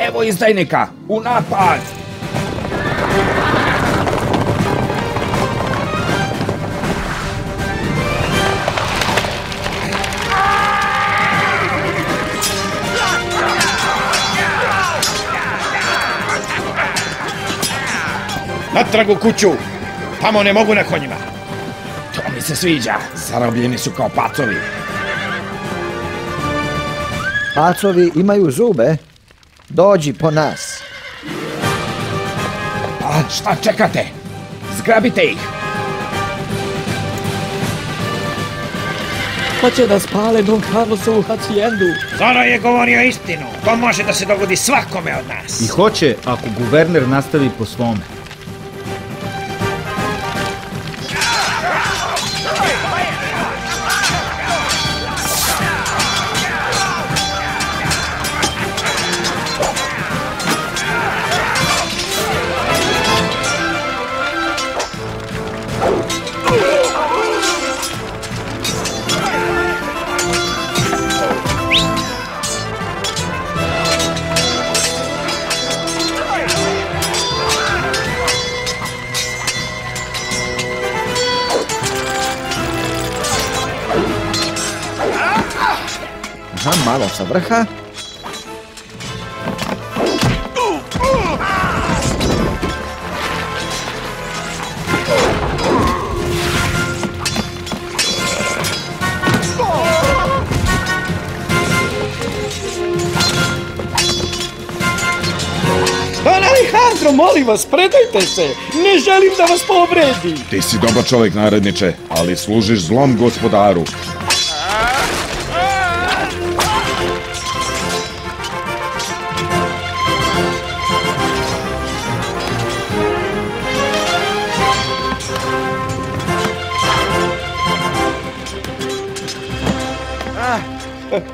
Evo izdajnika, u napad! Natrag u kuću, tamo ne mogu na konjima. To mi se sviđa, zarobljeni su kao pacovi. Pacovi imaju zube. Dođi po nas. A šta čekate? Zgrabite ih! Hoće da spale Don Carlosovu hacijendu. Zoro je govorio istinu. To može da se dogodi svakome od nas. I hoće ako guverner nastavi po svome. Malo sa vrha. Don Alejandro, molim vas, predajte se. Ne želim da vas povredi. Ti si dobar čovjek, naredniče, ali služiš zlom gospodaru.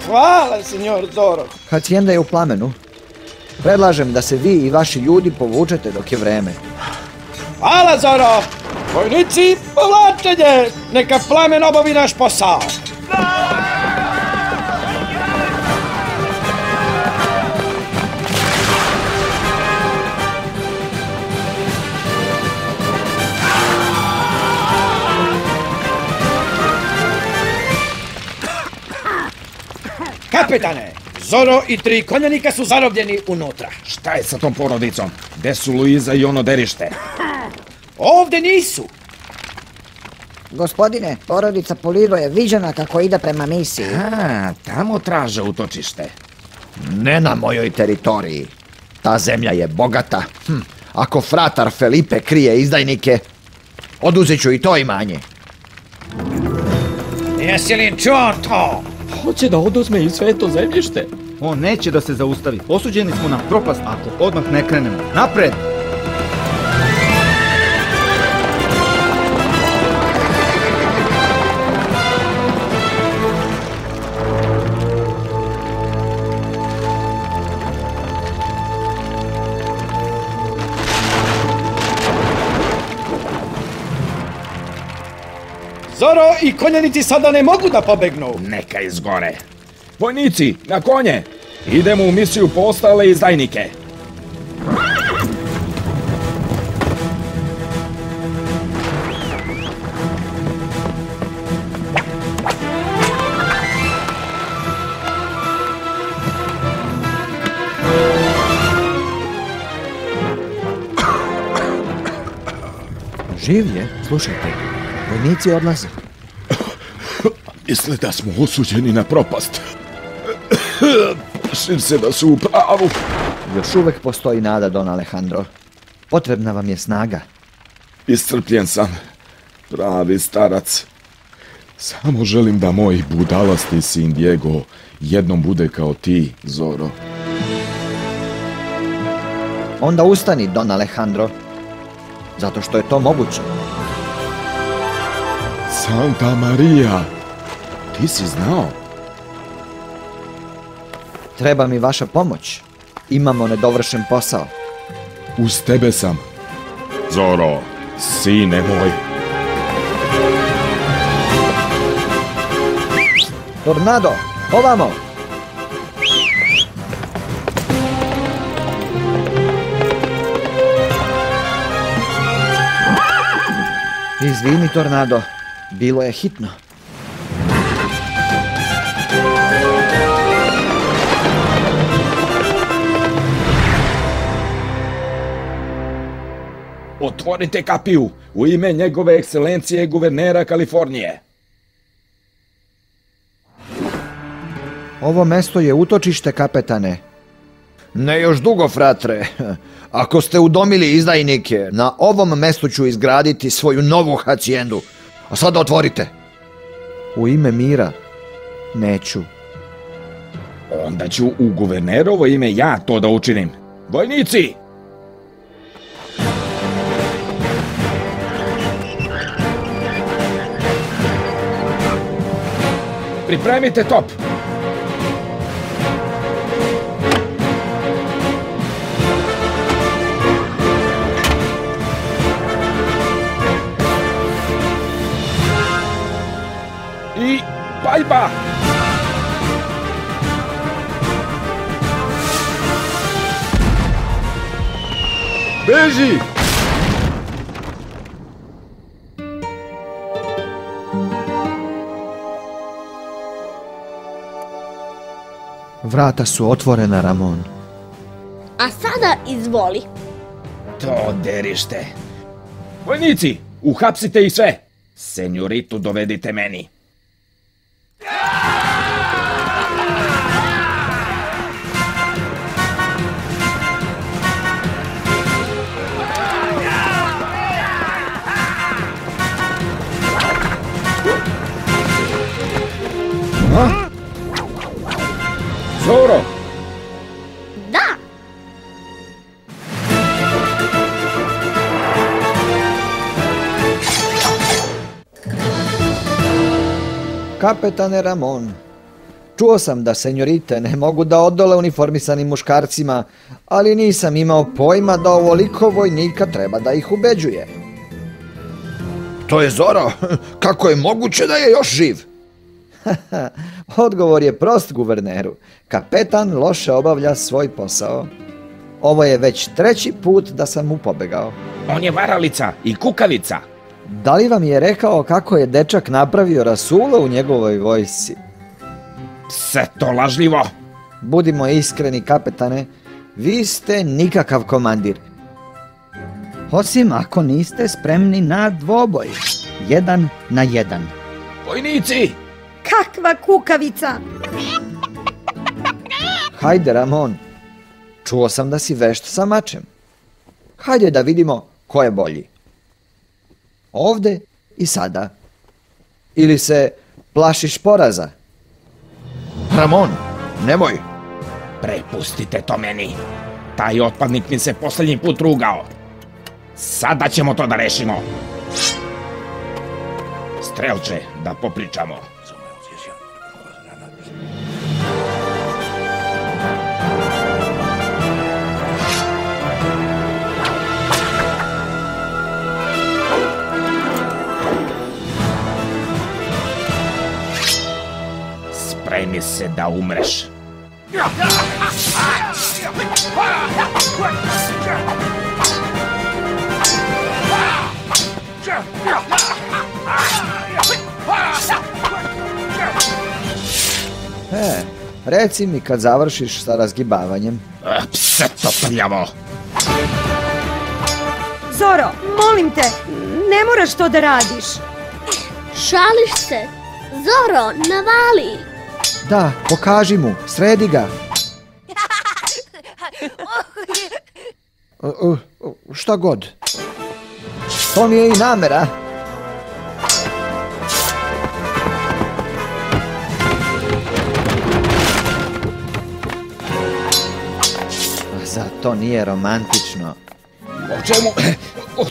Hvala, signor Zoro. Hacijenda je u plamenu. Predlažem da se vi i vaši ljudi povučete dok je vreme. Hvala, Zoro. Vojnici, povlačenje. Neka plamen obavi naš posao. Kapetane, Zoro i 3 konjanika su zarobljeni unutra. Šta je sa tom porodicom? Gde su Luiza i ono derište? Ovdje nisu. Gospodine, porodica Poliro je viđena kako ide prema misiji. Tamo traže utočište. Ne na mojoj teritoriji. Ta zemlja je bogata. Ako fratar Felipe krije izdajnike, oduzet ću i to imanje. Jesi li čuo to? Hoće da oduzme i sve to zemljište. On neće da se zaustavi. Osuđeni smo na propast ako odmah ne krenemo. Napred! Zoro i konjanici sada ne mogu da pobegnu. Neka izgore. Vojnici, na konje! Idemo u misiju po ostale izdajnike. Živ je, slušajte. Vojnici odlaze. Misle da smo osuđeni na propast. Plašim se da su u pravu. Još uvek postoji nada, Don Alejandro. Potrebna vam je snaga. Iscrpljen sam. Pravi starac. Samo želim da moj budalasti sin Diego jednom bude kao ti, Zoro. Onda ustani, Don Alejandro. Zato što je to moguće. Santa Maria, ti si znao? Treba mi vaša pomoć. Imamo nedovršen posao. Uz tebe sam. Zoro, sine moj. Tornado, ovamo! Izvini, Tornado. Bilo je hitno. Otvorite kapiju u ime njegove ekscelencije guvernera Kalifornije. Ovo mesto je utočište, kapetane. Ne još dugo, fratre. Ako ste udomili izdajnike, na ovom mestu ću izgraditi svoju novu hacijendu. A sada otvorite. U ime mira neću. Onda ću u guvernerovo ime ja to da učinim. Vojnici! Pripremite top! I paljba! Beži! Vrata su otvorena, Ramon. A sada izvoli. To derište. Vojnici, uhapsite ih sve. Senjoritu dovedite meni. Zoro! Da! Kapetane Ramon, čuo sam da senjorite ne mogu da odole uniformisanim muškarcima, ali nisam imao pojma da ovoliko vojnika treba da ih ubeđuje. To je Zoro! Kako je moguće da je još živ? Odgovor je prost, guverneru. Kapetan loše obavlja svoj posao. Ovo je već 3. put da sam mu pobegao. On je varalica i kukavica. Da li vam je rekao kako je dečak napravio rasulo u njegovoj vojsci? Sve to lažljivo. Budimo iskreni, kapetane, vi ste nikakav komandir. Osim ako niste spremni na dvoboj. 1 na 1. Vojnici! Kakva kukavica! Hajde, Ramon. Čuo sam da si vešt sa mačem. Hajde da vidimo ko je bolji. Ovde i sada. Ili se plašiš poraza? Ramon, nemoj. Prepustite to meni. Taj otpadnik mi se posljednji put rugao. Sada ćemo to da rešimo. Strelče, da popričamo. Spremi se da umreš. Reci mi kad završiš sa razgibavanjem. Pse to prljavo. Zoro, molim te, ne moraš to da radiš. Šališ se. Zoro, navali. Da, pokaži mu, sredi ga. Šta god. To mi je i namera. Zar to nije romantično? O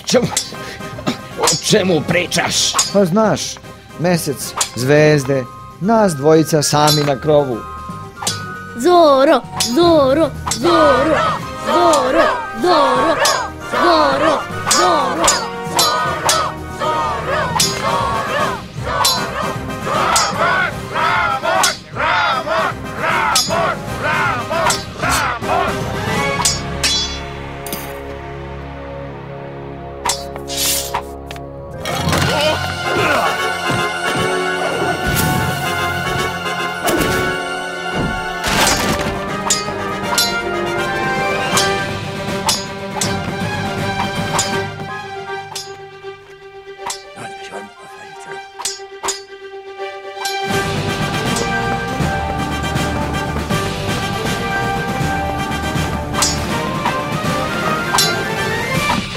čemu pričaš? Pa znaš, mesec, zvezde, nas dvojica sami na krovu. Zoro, Zoro, Zoro, Zoro, Zoro, Zoro, Zoro.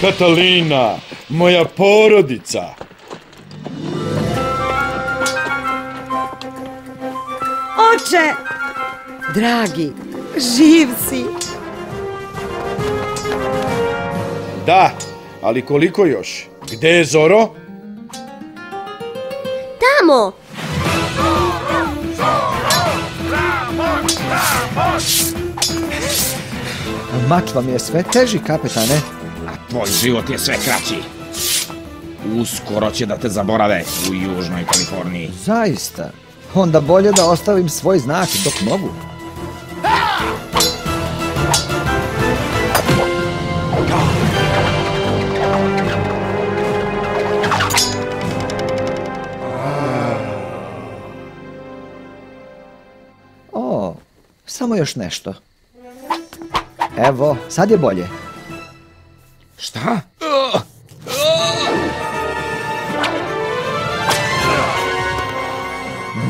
Katalina, moja porodica. Oče! Dragi, živ si. Da, ali koliko još? Gde je Zoro? Tamo! Mač vam je sve teži, kapetane. A tvoj život je sve kraći. Uskoro će da te zaborave u Južnoj Kaliforniji. Zaista. Onda bolje da ostavim svoj znak dok mogu. O, samo još nešto. Evo, sad je bolje. Šta?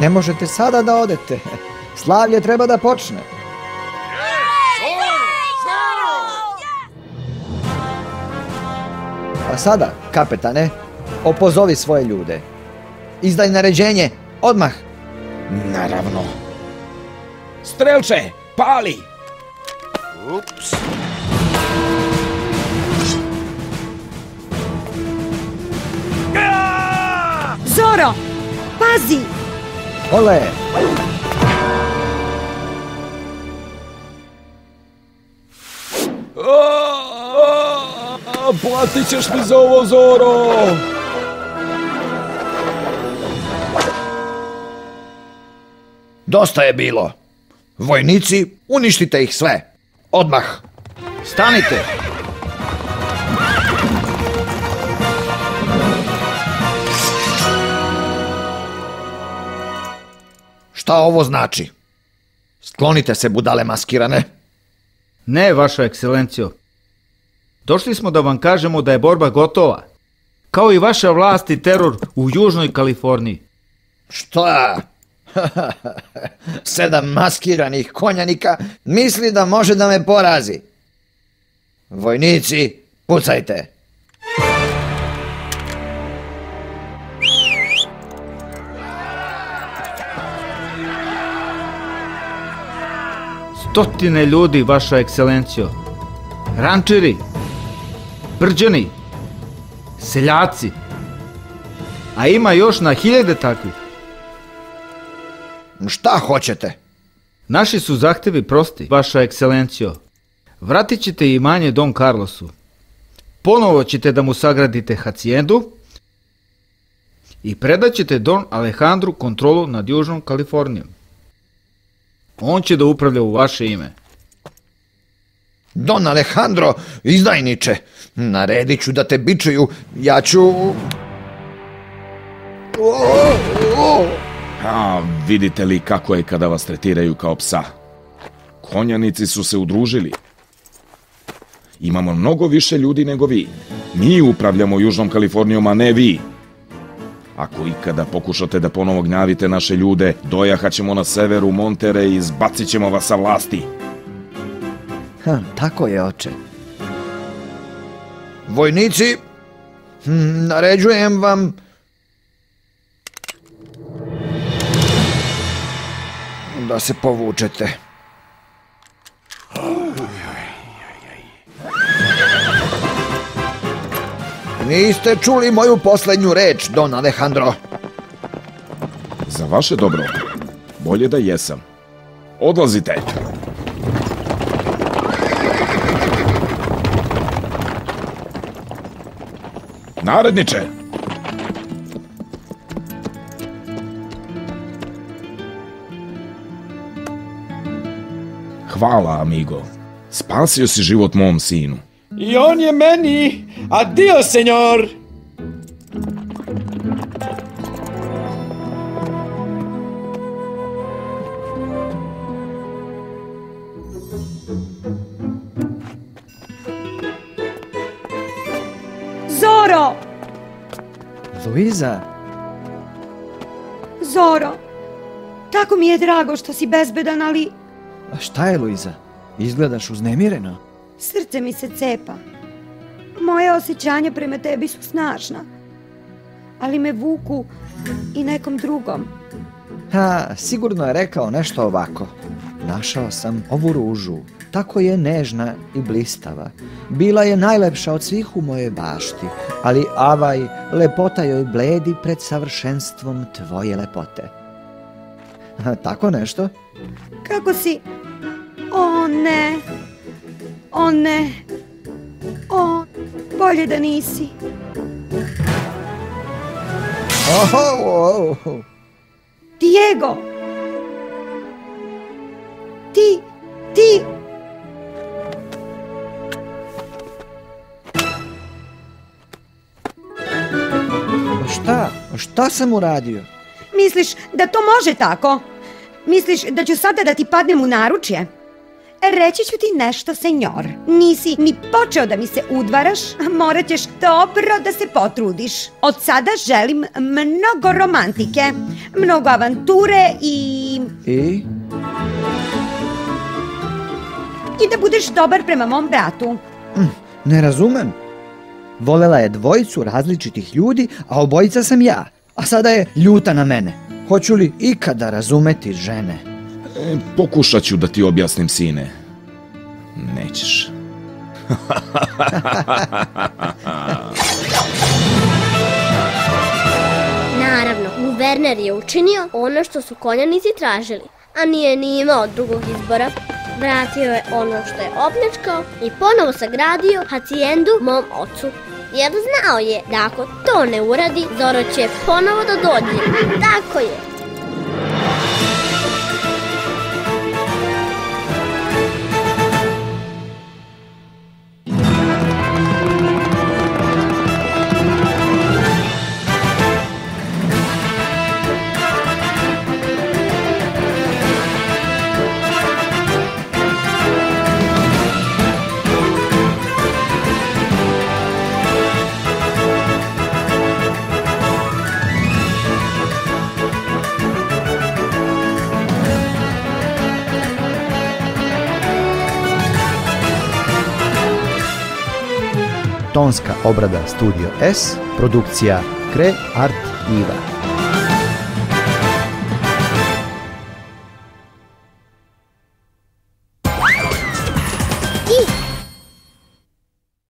Ne možete sada da odete. Slavlje treba da počne. A sada, kapetane, opozovi svoje ljude. Izdaj naređenje, odmah. Naravno. Strelče, pali! Ups. Zoro, pazi! Ole! Platit ćeš mi za ovo, Zoro! Dosta je bilo. Vojnici, uništite ih sve. Odmah. Stanite! Šta ovo znači? Sklonite se, budale maskirane. Ne, vaša ekscelencijo. Došli smo da vam kažemo da je borba gotova. Kao i vaša vlast i teror u Južnoj Kaliforniji. Šta? 7 maskiranih konjanika misli da može da me porazi. Vojnici, pucajte. Stotine ljudi, vaša ekscelencijo. Rančeri, brđani, seljaci. A ima još na 1000 takvih. Šta hoćete? Naši su zahtevi prosti, vaša ekscelencijo. Vratit ćete imanje Don Carlosu. Ponovo ćete da mu sagradite hacijendu i predat ćete Don Alejandru kontrolu nad Južnom Kalifornijom. On će da upravlja u vaše ime. Don Alejandro, izdajniče, naredit ću da te bičuju, ja ću... A vidite li kako je kada vas tretiraju kao psa? Konjanici su se udružili. Imamo mnogo više ljudi nego vi. Mi upravljamo Južnom Kalifornijom, a ne vi. Ako ikada pokušate da ponovo gnjavite naše ljude, dojahaćemo na severu Montere i izbacit ćemo vas sa vlasti. Tako je, oče. Vojnici, naređujem vam da se povučete. Niste čuli moju poslednju reč, Don Alejandro. Za vaše dobro, bolje da jesam. Odlazite. Naredniče! Hvala, amigo. Spasio si život mom sinu. I on je meni. Adio, senjor. Zoro! Luiza, Zoro, tako mi je drago što si bezbedan, ali a šta je, Luiza? Izgledaš uznemireno. srce mi se cepa. Moje osjećanja prema tebi su snažna, ali me vuku i nekom drugom. Sigurno je rekao nešto ovako. Našao sam ovu ružu. Tako je nežna i blistava. Bila je najlepša od svih u mojoj bašti, ali avaj, lepota joj bledi pred savršenstvom tvoje lepote. Tako nešto? Kako si? O ne, o ne, o, bolje da nisi. Diego! Ti... Šta sam uradio? Misliš da to može tako? Misliš da ću sada da ti padnem u naručje? Reći ću ti nešto, senjor. Nisi ni počeo da mi se udvaraš, a morat ćeš dobro da se potrudiš. Od sada želim mnogo romantike, mnogo avanture i da budeš dobar prema mom bratu. Ne razumem. Volela je dvojicu različitih ljudi, a obojica sam ja. A sada je ljuta na mene. Hoću li ikada razumeti žene? Pokušat ću da ti objasnim, sine. Nećeš. Naravno, guverner je učinio ono što su konjanici tražili, a nije ni imao drugog izbora. Vratio je ono što je opljačkao i ponovo sagradio hacijendu mom ocu. Jer znao je da ako to ne uradi, Zoro će ponovo da dođe. Tako je. Tonska obrada Studio S, produkcija Kre Art Iva. I